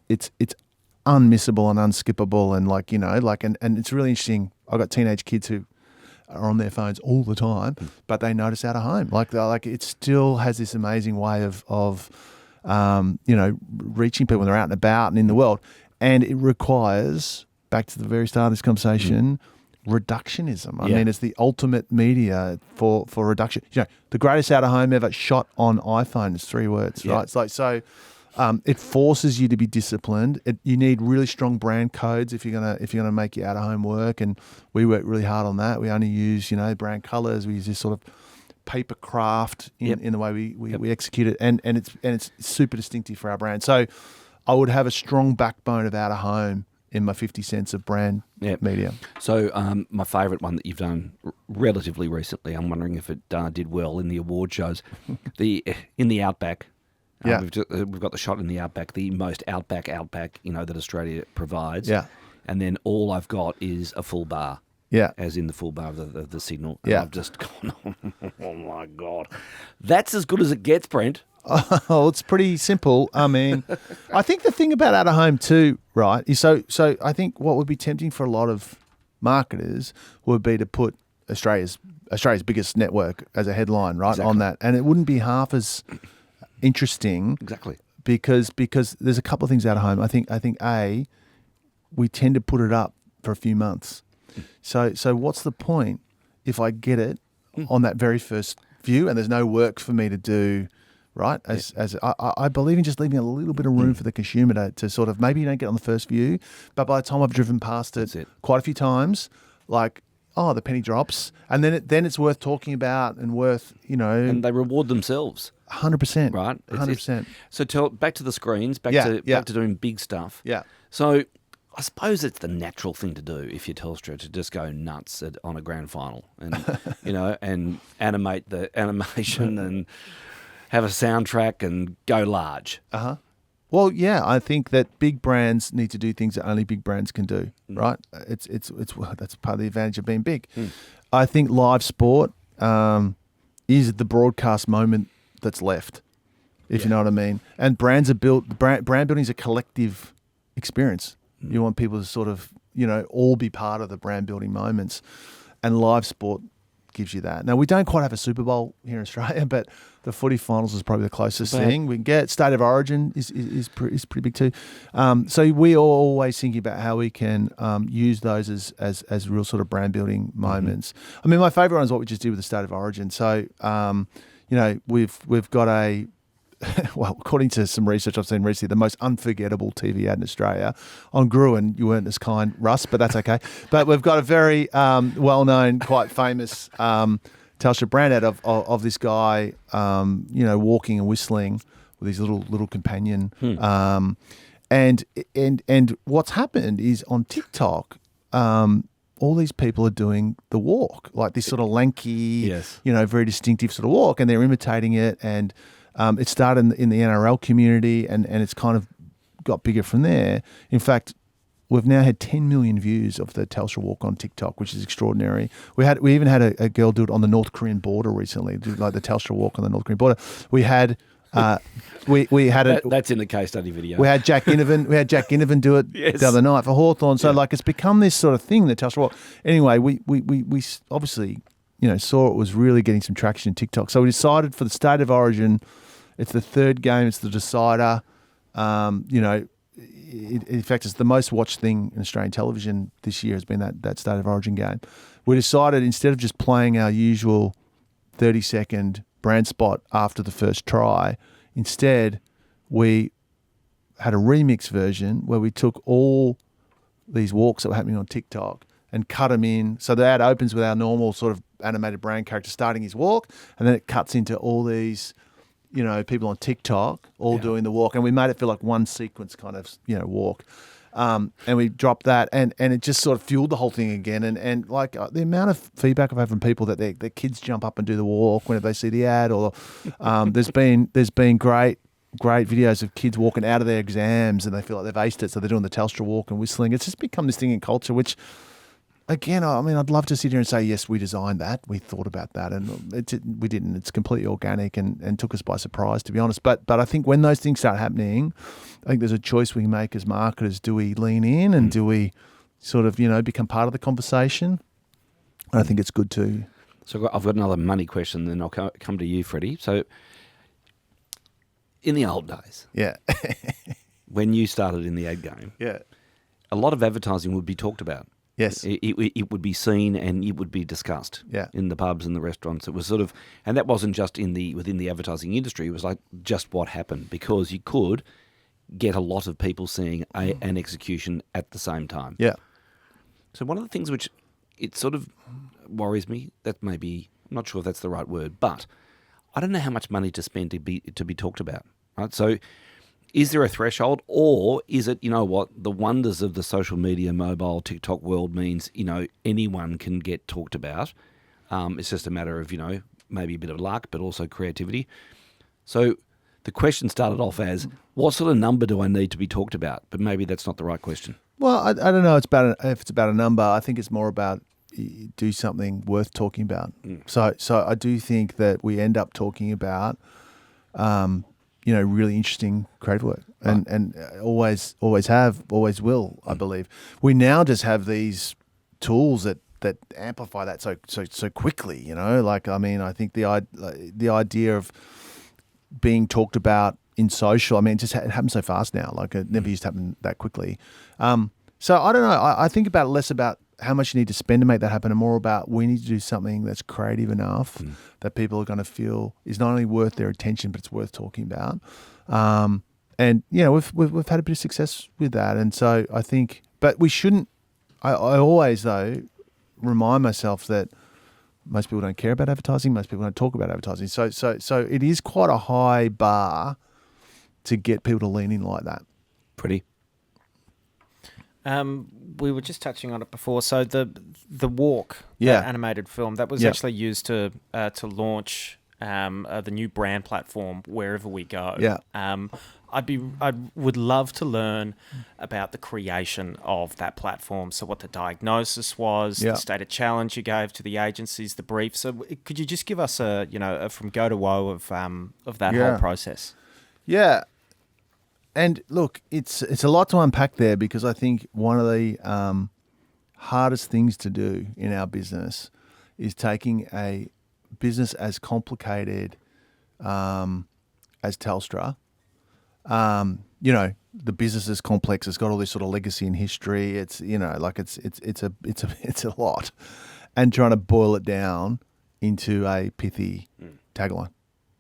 unmissable and unskippable, and and it's really interesting. I've got teenage kids who are on their phones all the time, but they notice out-of-home. Like it still has this amazing way of reaching people when they're out and about and in the world. And it requires, back to the very start of this conversation, reductionism. I mean, it's the ultimate media for reduction. The greatest out-of-home ever shot on iPhone is 3 words, right? It's like, so it forces you to be disciplined. You need really strong brand codes if you're gonna make your out-of-home work. And we work really hard on that. We only use, brand colors. We use this sort of paper craft in the way we execute it, and it's super distinctive for our brand. So I would have a strong backbone of out-of-home in my 50 cents of brand media. So my favourite one that you've done relatively recently, I'm wondering if it did well in the award shows, in the Outback. We've got the shot in the Outback, the most outback, that Australia provides. Yeah. And then all I've got is a full bar. Yeah. As in the full bar of the signal. And I've just gone, oh my God. That's as good as it gets, Brent. Oh, it's pretty simple. I mean, I think the thing about out-of-home too, right, is so I think what would be tempting for a lot of marketers would be to put Australia's biggest network as a headline, right, on that. And it wouldn't be half as interesting. Exactly. Because there's a couple of things out-of-home. I think we tend to put it up for a few months. So what's the point if I get it on that very first view and there's no work for me to do, right? I believe in just leaving a little bit of room for the consumer to sort of, maybe you don't get it on the first view, but by the time I've driven past it quite a few times, like, oh, the penny drops, and then it's worth talking about and worth, And they reward themselves. 100%. Right? 100%. So back to the screens, back to doing big stuff. Yeah. So I suppose it's the natural thing to do if you're Telstra, to just go nuts on a grand final and, and animate the animation and have a soundtrack and go large. Uh-huh. Well, yeah, I think that big brands need to do things that only big brands can do, right? It's that's part of the advantage of being big. I think live sport is the broadcast moment that's left, if you know what I mean. And brands are built. Brand building is a collective experience. You want people to sort of, all be part of the brand building moments, and live sport gives you that. Now, we don't quite have a Super Bowl here in Australia, but the footy finals is probably the closest thing we can get. State of Origin is pretty big too. So we are always thinking about how we can use those as real sort of brand building moments. I mean, my favourite one is what we just did with the State of Origin. So, we've got a well, according to some research I've seen recently, the most unforgettable TV ad in Australia. On Gruen, you weren't as kind, Russ, but that's okay. But we've got a very well-known, quite famous Telstra brand ad of this guy, walking and whistling with his little companion. And what's happened is on TikTok, all all these people are doing the walk, like this sort of lanky, Yes. very distinctive sort of walk, and they're imitating it. And it started in the NRL community, and it's kind of got bigger from there. In fact, we've now had 10 million views of the Telstra walk on TikTok, which is extraordinary. We even had a girl do it on the North Korean border recently, do like the Telstra walk on the North Korean border. We had we had That's in the case study video. we had Jack Ginnivan do it Yes. the other night for Hawthorn. So Yeah. it's become this sort of thing, the Telstra walk. Anyway, we obviously saw it was really getting some traction in TikTok. So we decided for the State of Origin, it's the third game, it's the decider. In fact, it's the most watched thing in Australian television this year has been that State of Origin game. We decided instead of just playing our usual 30-second brand spot after the first try, instead we had a remix version where we took all these walks that were happening on TikTok and cut them in. So the ad opens with our normal sort of animated brand character starting his walk, and then it cuts into all these people on TikTok all doing the walk, and we made it feel like one sequence kind of, walk. And we dropped that, and it just sort of fueled the whole thing again. And the amount of feedback I've had from people that their kids jump up and do the walk whenever they see the ad, or there's been great videos of kids walking out of their exams and they feel like they've aced it, so they're doing the Telstra walk and whistling. It's just become this thing in culture, which, again, I mean, I'd love to sit here and say, yes, we designed that, we thought about that, and we didn't. It's completely organic and took us by surprise, to be honest. But I think when those things start happening, I think there's a choice we make as marketers. Do we lean in and do we sort of, become part of the conversation? And I think it's good too. So I've got another money question, then I'll come to you, Freddie. So in the old days, Yeah. when you started in the ad game, Yeah. a lot of advertising would be talked about. Yes. It would be seen and it would be discussed in the pubs and the restaurants. It was sort of, and that wasn't just within the advertising industry. It was like just what happened, because you could get a lot of people seeing an execution at the same time. Yeah. So one of the things which it sort of worries me, that maybe, I'm not sure if that's the right word, but I don't know how much money to spend to be talked about. Right? So is there a threshold, or is it, the wonders of the social media, mobile, TikTok world means, anyone can get talked about. It's just a matter of, maybe a bit of luck, but also creativity. So the question started off as, what sort of number do I need to be talked about? But maybe that's not the right question. Well, I don't know if it's about a number. I think it's more about do something worth talking about. So I do think that we end up talking about really interesting creative work, and always have, always will, I believe. We now just have these tools that amplify that so quickly. I think the idea of being talked about in social, it happens so fast now. It never used to happen that quickly. So I don't know. I think about less about how much you need to spend to make that happen, and more about we need to do something that's creative enough that people are going to feel is not only worth their attention, but it's worth talking about. And we've had a bit of success with that, and so I think, but we shouldn't. I always though remind myself that most people don't care about advertising. Most people don't talk about advertising. So it is quite a high bar to get people to lean in like that. Pretty. We were just touching on it before. So the walk, Yeah. the animated film, that was Yeah. actually used to launch the new brand platform Wherever We Go. Yeah. I would love to learn about the creation of that platform. So what the diagnosis was, Yeah. the stated challenge you gave to the agencies, the brief. So could you just give us a from go to woe of that Yeah. whole process? Yeah. And look, it's a lot to unpack there, because I think one of the hardest things to do in our business is taking a business as complicated as Telstra. The business is complex. It's got all this sort of legacy and history. It's it's a lot, and trying to boil it down into a pithy tagline.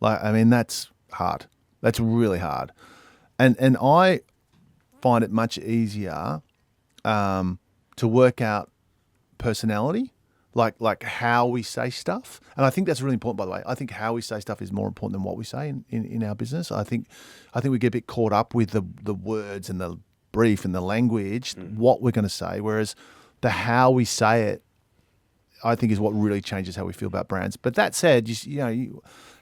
That's hard. That's really hard. And I find it much easier to work out personality, like how we say stuff. And I think that's really important, by the way. I think how we say stuff is more important than what we say in our business. I think we get a bit caught up with the words and the brief and the language, what we're going to say, whereas the how we say it, I think, is what really changes how we feel about brands. But that said,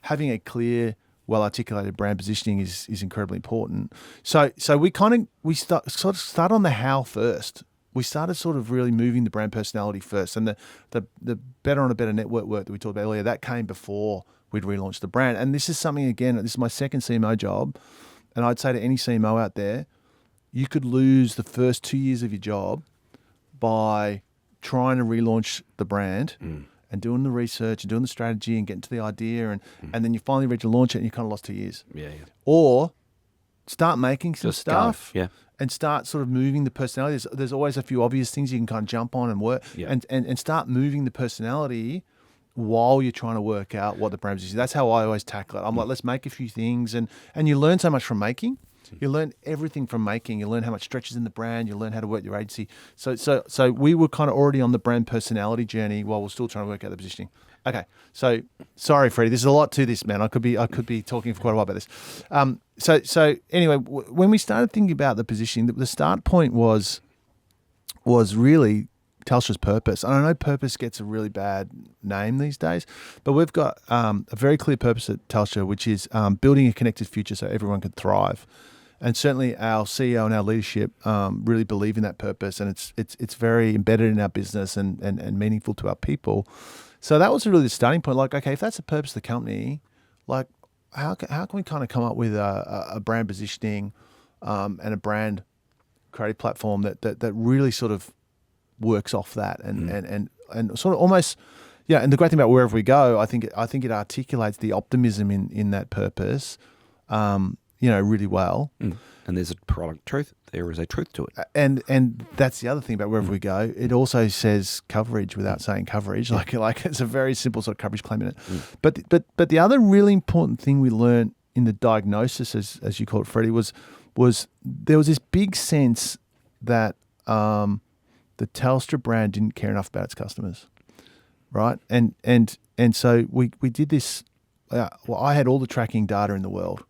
having a clear, well-articulated brand positioning is incredibly important. So we start on the how first. We started sort of really moving the brand personality first, and the better on a better network work that we talked about earlier, that came before we'd relaunched the brand. And this is something, again, this is my second CMO job, and I'd say to any CMO out there, you could lose the first 2 years of your job by trying to relaunch the brand and doing the research and doing the strategy and getting to the idea, and then you finally ready to launch it and you kind of lost 2 years. Yeah. Or start making some Just stuff. go. Yeah. And start sort of moving the personality. There's always a few obvious things you can kind of jump on and work, and start moving the personality while you're trying to work out what the brand position is. That's how I always tackle it. I'm like, let's make a few things, and you learn so much from making. You learn everything from making. You learn how much stretches in the brand. You learn how to work your agency. So we were kind of already on the brand personality journey while we're still trying to work out the positioning. Okay, so sorry, Freddie. There's a lot to this, man. I could be talking for quite a while about this. So anyway, when we started thinking about the positioning, the start point was really Telstra's purpose. And I know purpose gets a really bad name these days, but we've got a very clear purpose at Telstra, which is building a connected future so everyone can thrive. And certainly our CEO and our leadership really believe in that purpose, and it's very embedded in our business and meaningful to our people. So that was really the starting point. Like, okay, if that's the purpose of the company, like how can we kind of come up with a brand positioning and a brand creative platform that really sort of works off that and sort of almost, yeah. And the great thing about Wherever We Go, I think it articulates the optimism in that purpose, really well. And there's a product truth. There is a truth to it. And that's the other thing about Wherever We Go. It also says coverage without saying coverage. Like it's a very simple sort of coverage claim in it. But the other really important thing we learned in the diagnosis, as you call it, Freddie, was there was this big sense that the Telstra brand didn't care enough about its customers, right? And so we did this. I had all the tracking data in the world,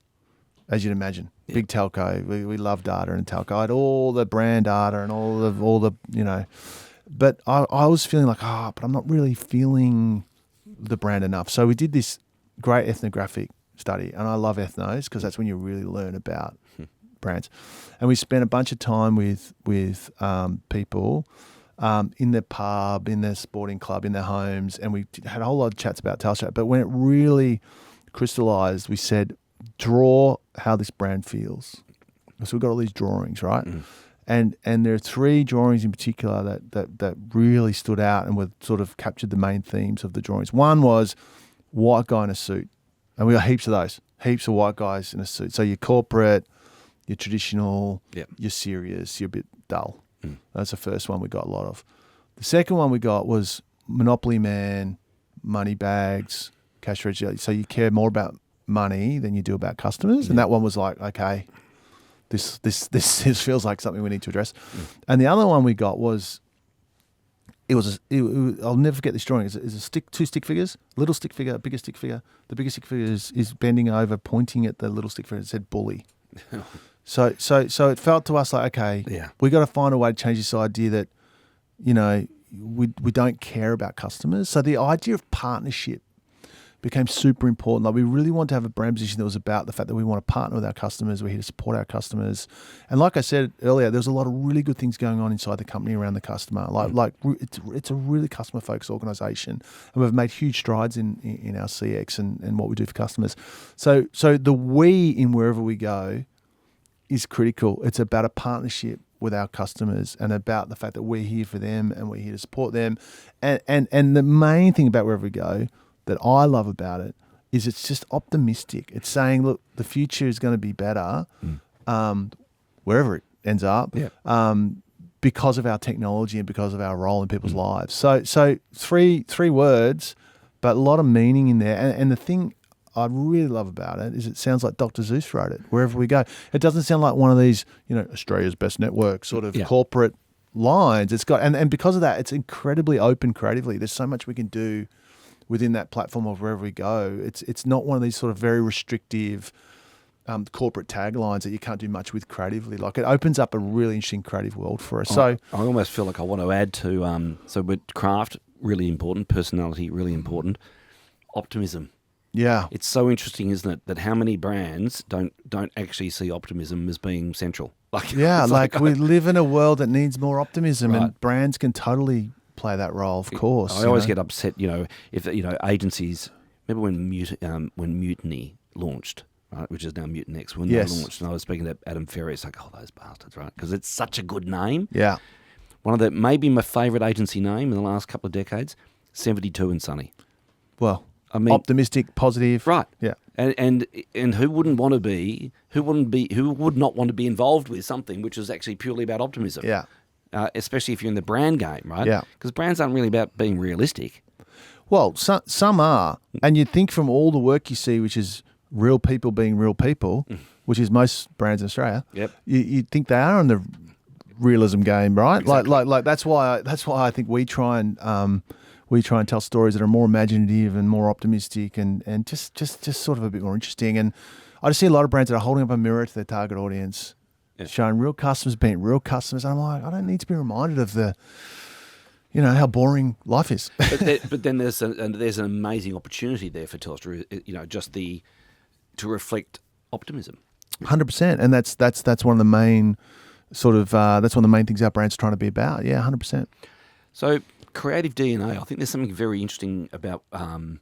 as you'd imagine. Big telco. We love data and telco. I had all the brand data and all the but I was feeling like, but I'm not really feeling the brand enough. So we did this great ethnographic study, and I love ethnos because that's when you really learn about brands. And we spent a bunch of time with people in their pub, in their sporting club, in their homes, and we had a whole lot of chats about Telstra. But when it really crystallized, we said, draw how this brand feels. So we've got all these drawings, right? And there are 3 drawings in particular that really stood out and were sort of captured the main themes of the drawings. One was white guy in a suit. And we got heaps of those, heaps of white guys in a suit. So you're corporate, you're traditional, you're serious, you're a bit dull. That's the first one we got a lot of. The second one we got was Monopoly Man, money bags, cash register. So you care more about money than you do about customers. And that one was like, okay, this feels like something we need to address. And the other one we got was, I'll never forget this drawing. It's 2 stick figures, little stick figure, bigger stick figure. The bigger stick figure is bending over, pointing at the little stick figure. It said bully. So it felt to us like, okay, we got to find a way to change this idea that, we don't care about customers. So the idea of partnership became super important. Like we really want to have a brand position that was about the fact that we want to partner with our customers. We're here to support our customers. And like I said earlier, there's a lot of really good things going on inside the company around the customer. Like it's a really customer focused organization, and we've made huge strides in our CX and what we do for customers. So the we in Wherever We Go is critical. It's about a partnership with our customers and about the fact that we're here for them and we're here to support them. And the main thing about Wherever We Go that I love about it is it's just optimistic. It's saying, look, the future is going to be better wherever it ends up because of our technology and because of our role in people's lives. So three words, but a lot of meaning in there. And the thing I really love about it is it sounds like Dr. Zeus wrote it, Wherever We Go. It doesn't sound like one of these, Australia's best network sort of corporate lines. It's got, and because of that, it's incredibly open creatively. There's so much we can do within that platform of Wherever We Go. It's not one of these sort of very restrictive corporate taglines that you can't do much with creatively. Like it opens up a really interesting creative world for us. I almost feel like I want to add to so with craft really important, personality really important, optimism. Yeah. It's so interesting, isn't it, that how many brands don't actually see optimism as being central. Like Yeah, it's like we live in a world that needs more optimism, Right. and brands can totally play that role, of course. I always get upset, if agencies. Remember when Mutiny launched, right, which is now Mutinex. When Yes. they launched, and I was speaking to Adam Ferry, it's like, oh, those bastards, right? Because it's such a good name. Yeah. One of the maybe my favourite agency name in the last couple of decades, 72 and Sunny. Well, I mean, optimistic, positive. right? Yeah. And who would not want to be involved with something which is actually purely about optimism? Yeah. Especially if you're in the brand game, right? Yeah. Because brands aren't really about being realistic. Well, some are, and you'd think from all the work you see, which is real people being real people, which is most brands in Australia. Yep. You'd think they are in the realism game, right? Exactly. Like that's why I think we try and tell stories that are more imaginative and more optimistic and just sort of a bit more interesting. And I just see a lot of brands that are holding up a mirror to their target audience, showing real customers being real customers. And I'm like, I don't need to be reminded of how boring life is. But then there's an amazing opportunity there for Telstra, to reflect optimism. 100%, and that's one of the main that's one of the main things our brand's trying to be about. Yeah, 100%. So creative DNA, I think there's something very interesting about when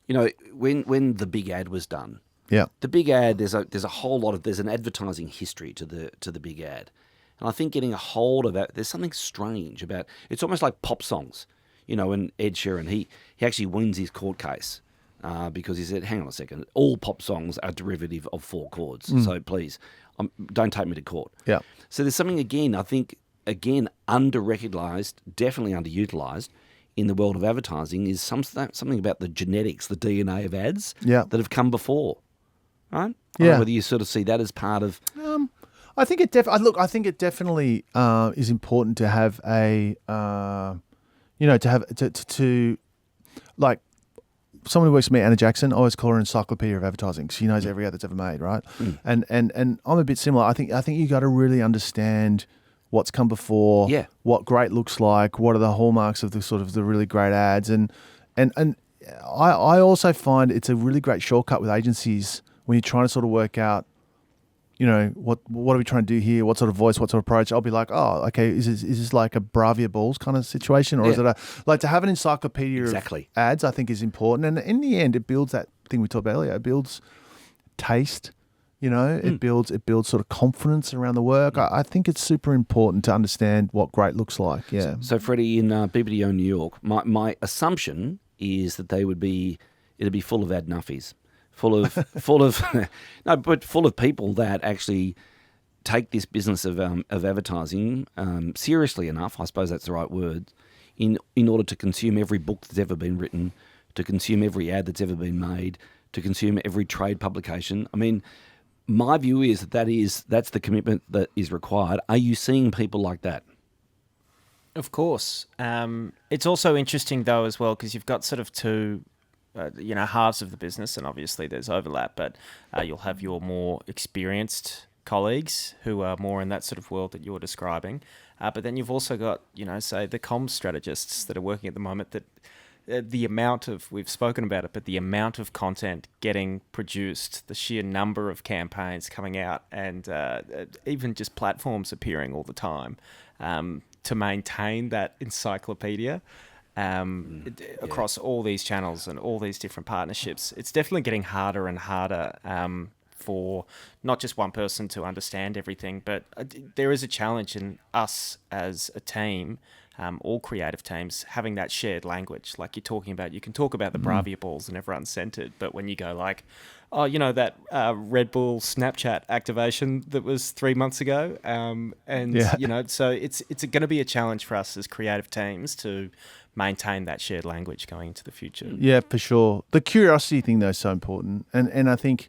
the big ad was done. Yeah, The big ad, there's an advertising history to the big ad. And I think getting a hold of that, there's something strange about it's almost like pop songs. And Ed Sheeran, he actually wins his court case because he said, hang on a second, all pop songs are derivative of 4 chords. So please, don't take me to court. Yeah. So there's something, under-recognised, definitely underutilised in the world of advertising is something about the genetics, the DNA of ads that have come before. Right? I don't know whether you sort of see that as part of... I think it I think it definitely is important to have like someone who works for me, Anna Jackson. I always call her an encyclopedia of advertising. She knows every ad that's ever made, right? And I'm a bit similar. I think you got to really understand what's come before, what great looks like, what are the hallmarks of the sort of the really great ads, and I also find it's a really great shortcut with agencies when you're trying to sort of work out, what are we trying to do here? What sort of voice? What sort of approach? I'll be like, oh, okay, is this like a Bravia Balls kind of situation, or is it to have an encyclopedia of ads? I think is important, and in the end, it builds that thing we talked about earlier. It builds taste, It builds sort of confidence around the work. I think it's super important to understand what great looks like. Yeah. So Freddie, in BBDO New York, my assumption is that it'd be full of ad nuffies. Full of full of people that actually take this business of advertising seriously enough. I suppose that's the right word. In order to consume every book that's ever been written, to consume every ad that's ever been made, to consume every trade publication. I mean, my view is that's the commitment that is required. Are you seeing people like that? Of course. It's also interesting though as well because you've got sort of two. Halves of the business, and obviously there's overlap, but you'll have your more experienced colleagues who are more in that sort of world that you're describing. But then you've also got, say the comms strategists that are working at the moment that the amount of, we've spoken about it, but the amount of content getting produced, the sheer number of campaigns coming out, and even just platforms appearing all the time to maintain that encyclopedia. Across all these channels and all these different partnerships, it's definitely getting harder and harder for not just one person to understand everything, but there is a challenge in us as a team, all creative teams, having that shared language. Like you're talking about, you can talk about the Bravia Balls and everyone's centered, but when you go like, oh, that Red Bull Snapchat activation that was 3 months ago, so it's going to be a challenge for us as creative teams to maintain that shared language going into the future. Yeah, for sure. The curiosity thing, though, is so important. And I think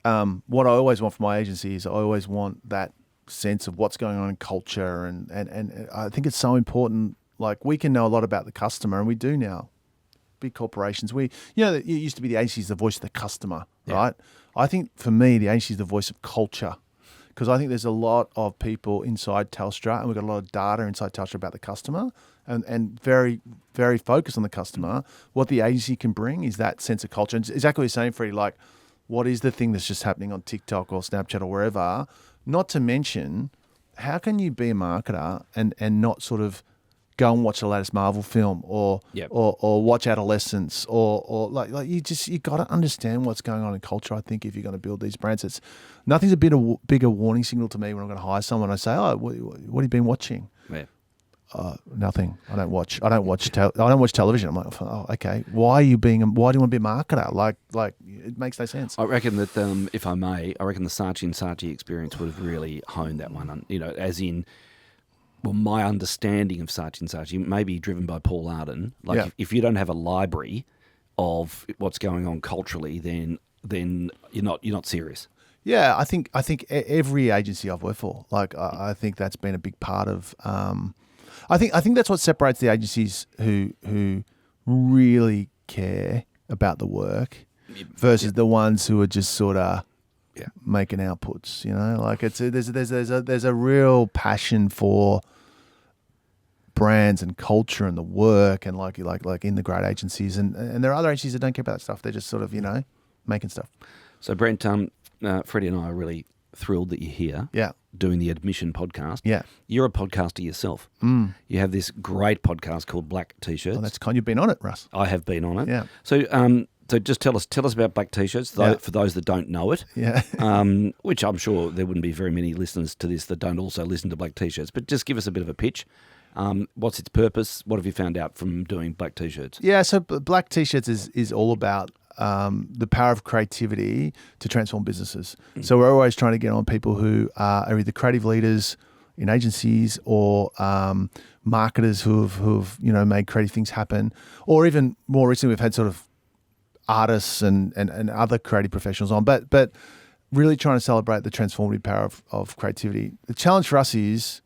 what I always want from my agency is I always want that sense of what's going on in culture. And I think it's so important. Like, we can know a lot about the customer, and we do now. Big corporations. It used to be the agency is the voice of the customer, right? I think for me, the agency is the voice of culture, because I think there's a lot of people inside Telstra, and we've got a lot of data inside Telstra about the customer, and very, very focused on the customer. What the agency can bring is that sense of culture. And it's exactly what you're saying, Freddie, like, what is the thing that's just happening on TikTok or Snapchat or wherever? Not to mention, how can you be a marketer and not sort of go and watch the latest Marvel film or watch Adolescence or like you got to understand what's going on in culture. I think if you're going to build these brands, nothing's a bigger warning signal to me when I'm going to hire someone. I say, what have you been watching? Yeah. Nothing. I don't watch television. I'm like, oh, okay. Why do you want to be a marketer? Like it makes no sense. I reckon that, if I may, I reckon the Saatchi and Saatchi experience would have really honed that one. As in, well, my understanding of Saatchi and Saatchi may be driven by Paul Arden. Like, if you don't have a library of what's going on culturally, then you're not serious. Yeah, I think every agency I've worked for, like, I think that's been a big part of. I think that's what separates the agencies who really care about the work versus the ones who are just sort of making outputs. Like there's a real passion for brands and culture and the work, and like in the great agencies, and there are other agencies that don't care about that stuff. They're just sort of making stuff. So Brent, Freddie and I are really thrilled that you're here. Yeah. Doing the AdMission podcast. Yeah. You're a podcaster yourself. You have this great podcast called Black T-Shirts. Oh, that's kind. You've been on it, Russ. I have been on it. Yeah. So just tell us about Black T-Shirts for those that don't know it. Yeah. Which I'm sure there wouldn't be very many listeners to this that don't also listen to Black T-Shirts. But just give us a bit of a pitch. What's its purpose? What have you found out from doing Black T-Shirts? Yeah. So Black T-Shirts is all about the power of creativity to transform businesses. So we're always trying to get on people who are either creative leaders in agencies or marketers who've made creative things happen, or even more recently we've had sort of artists and other creative professionals on, but really trying to celebrate the transformative power of creativity. The challenge for us is,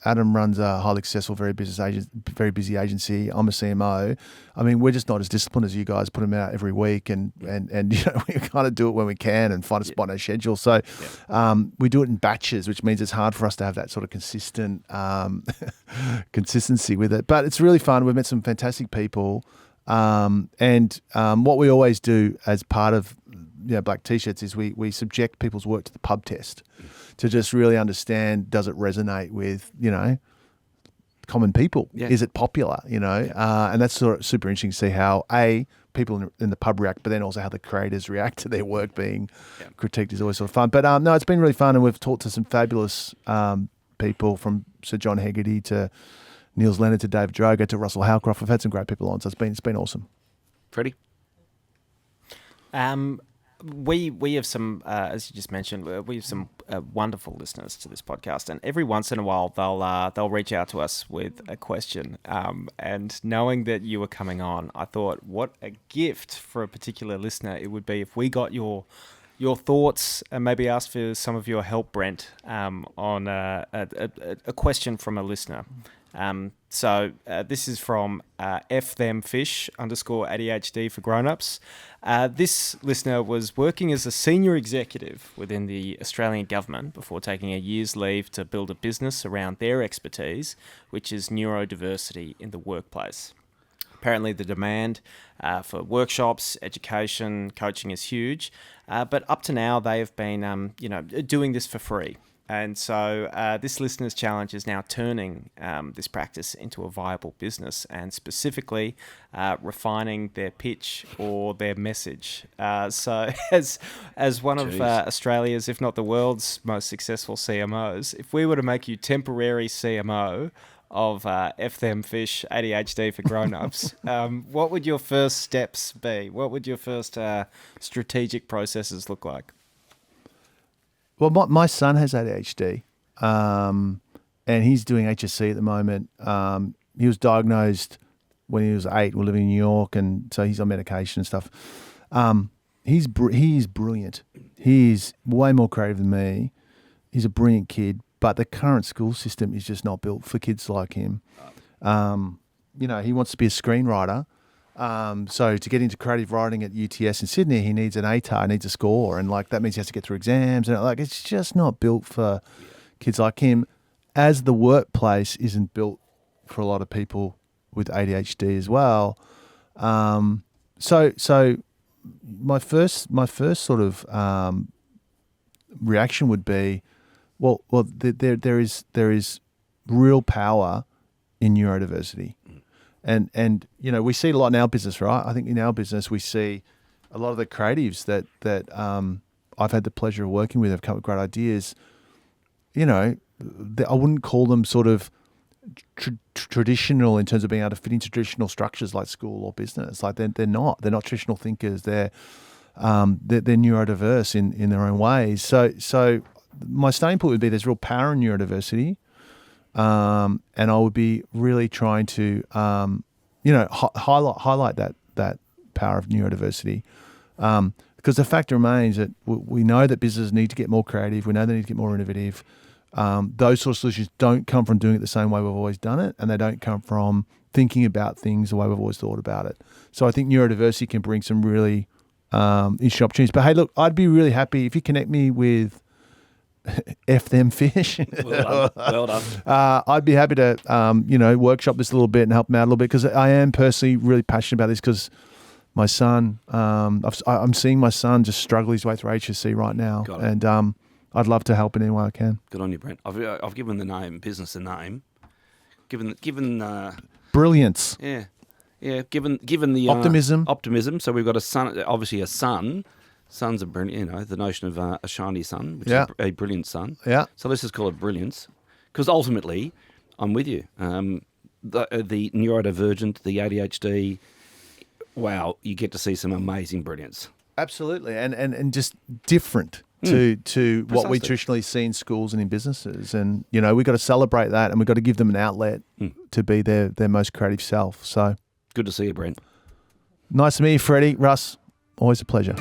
Adam runs a highly successful, very busy agency. I'm a CMO. I mean, we're just not as disciplined as you guys. Put them out every week, and we kind of do it when we can and find a spot in our schedule. So we do it in batches, which means it's hard for us to have that sort of consistent consistency with it. But it's really fun. We've met some fantastic people, and what we always do as part of Black T-Shirts is we subject people's work to the pub test to just really understand, does it resonate with common people? Yeah. Is it popular? And that's sort of super interesting to see how people in the pub react, but then also how the creators react to their work being critiqued is always sort of fun. But no, it's been really fun, and we've talked to some fabulous people, from Sir John Hegarty to Niels Leonard to Dave Droga to Russell Howcroft. We've had some great people on, so it's been awesome. Freddie? We have some, as you just mentioned, we have some wonderful listeners to this podcast, and every once in a while they'll reach out to us with a question. And knowing that you were coming on, I thought, what a gift for a particular listener it would be if we got your thoughts and maybe asked for some of your help, Brent, on a question from a listener. So this is from FThemFish_ADHD for grown-ups. This listener was working as a senior executive within the Australian government before taking a year's leave to build a business around their expertise, which is neurodiversity in the workplace. Apparently the demand for workshops, education, coaching is huge, but up to now they have been doing this for free. And so this listener's challenge is now turning this practice into a viable business, and specifically refining their pitch or their message. So as one of Australia's, if not the world's, most successful CMOs, if we were to make you temporary CMO of FThemFish ADHD for grown-ups, what would your first steps be? What would your first strategic processes look like? Well, my son has ADHD, and he's doing HSC at the moment. He was diagnosed when he was 8. We're living in New York, and so he's on medication and stuff. He's brilliant. He's way more creative than me. He's a brilliant kid, but the current school system is just not built for kids like him. He wants to be a screenwriter, So to get into creative writing at UTS in Sydney, he needs an ATAR, needs a score, and like that means he has to get through exams, and like it's just not built for kids like him. As the workplace isn't built for a lot of people with ADHD as well. So my first sort of reaction would be, well, there is real power in neurodiversity. And you know, we see it a lot in our business, right? I think in our business we see a lot of the creatives that I've had the pleasure of working with have come up with great ideas. You know, I wouldn't call them sort of traditional in terms of being able to fit into traditional structures like school or business. Like they're not traditional thinkers. They're neurodiverse in their own ways. So my starting point would be there's real power in neurodiversity. And I would be really trying to, highlight that power of neurodiversity, because the fact remains that we know that businesses need to get more creative. We know they need to get more innovative. Those sort of solutions don't come from doing it the same way we've always done it, and they don't come from thinking about things the way we've always thought about it. So I think neurodiversity can bring some really interesting opportunities. But hey, look, I'd be really happy if you connect me with F them fish. Well done. I'd be happy to, workshop this a little bit and help them out a little bit, because I am personally really passionate about this, because my son, I'm seeing my son just struggle his way through HSC right now. Got it. And I'd love to help in any way I can. Good on you, Brent. I've given the business a name. Given Brilliance. Yeah. Given the optimism. So we've got a son, obviously a son. Sun's a brilliant, the notion of a shiny sun, which is a brilliant sun. Yeah. So let's just call it brilliance, because ultimately, I'm with you. The neurodivergent, the ADHD, wow, you get to see some amazing brilliance. Absolutely, and just different to what we traditionally see in schools and in businesses. And we've got to celebrate that, and we've got to give them an outlet to be their most creative self. So good to see you, Brent. Nice to meet you, Freddie. Russ, always a pleasure.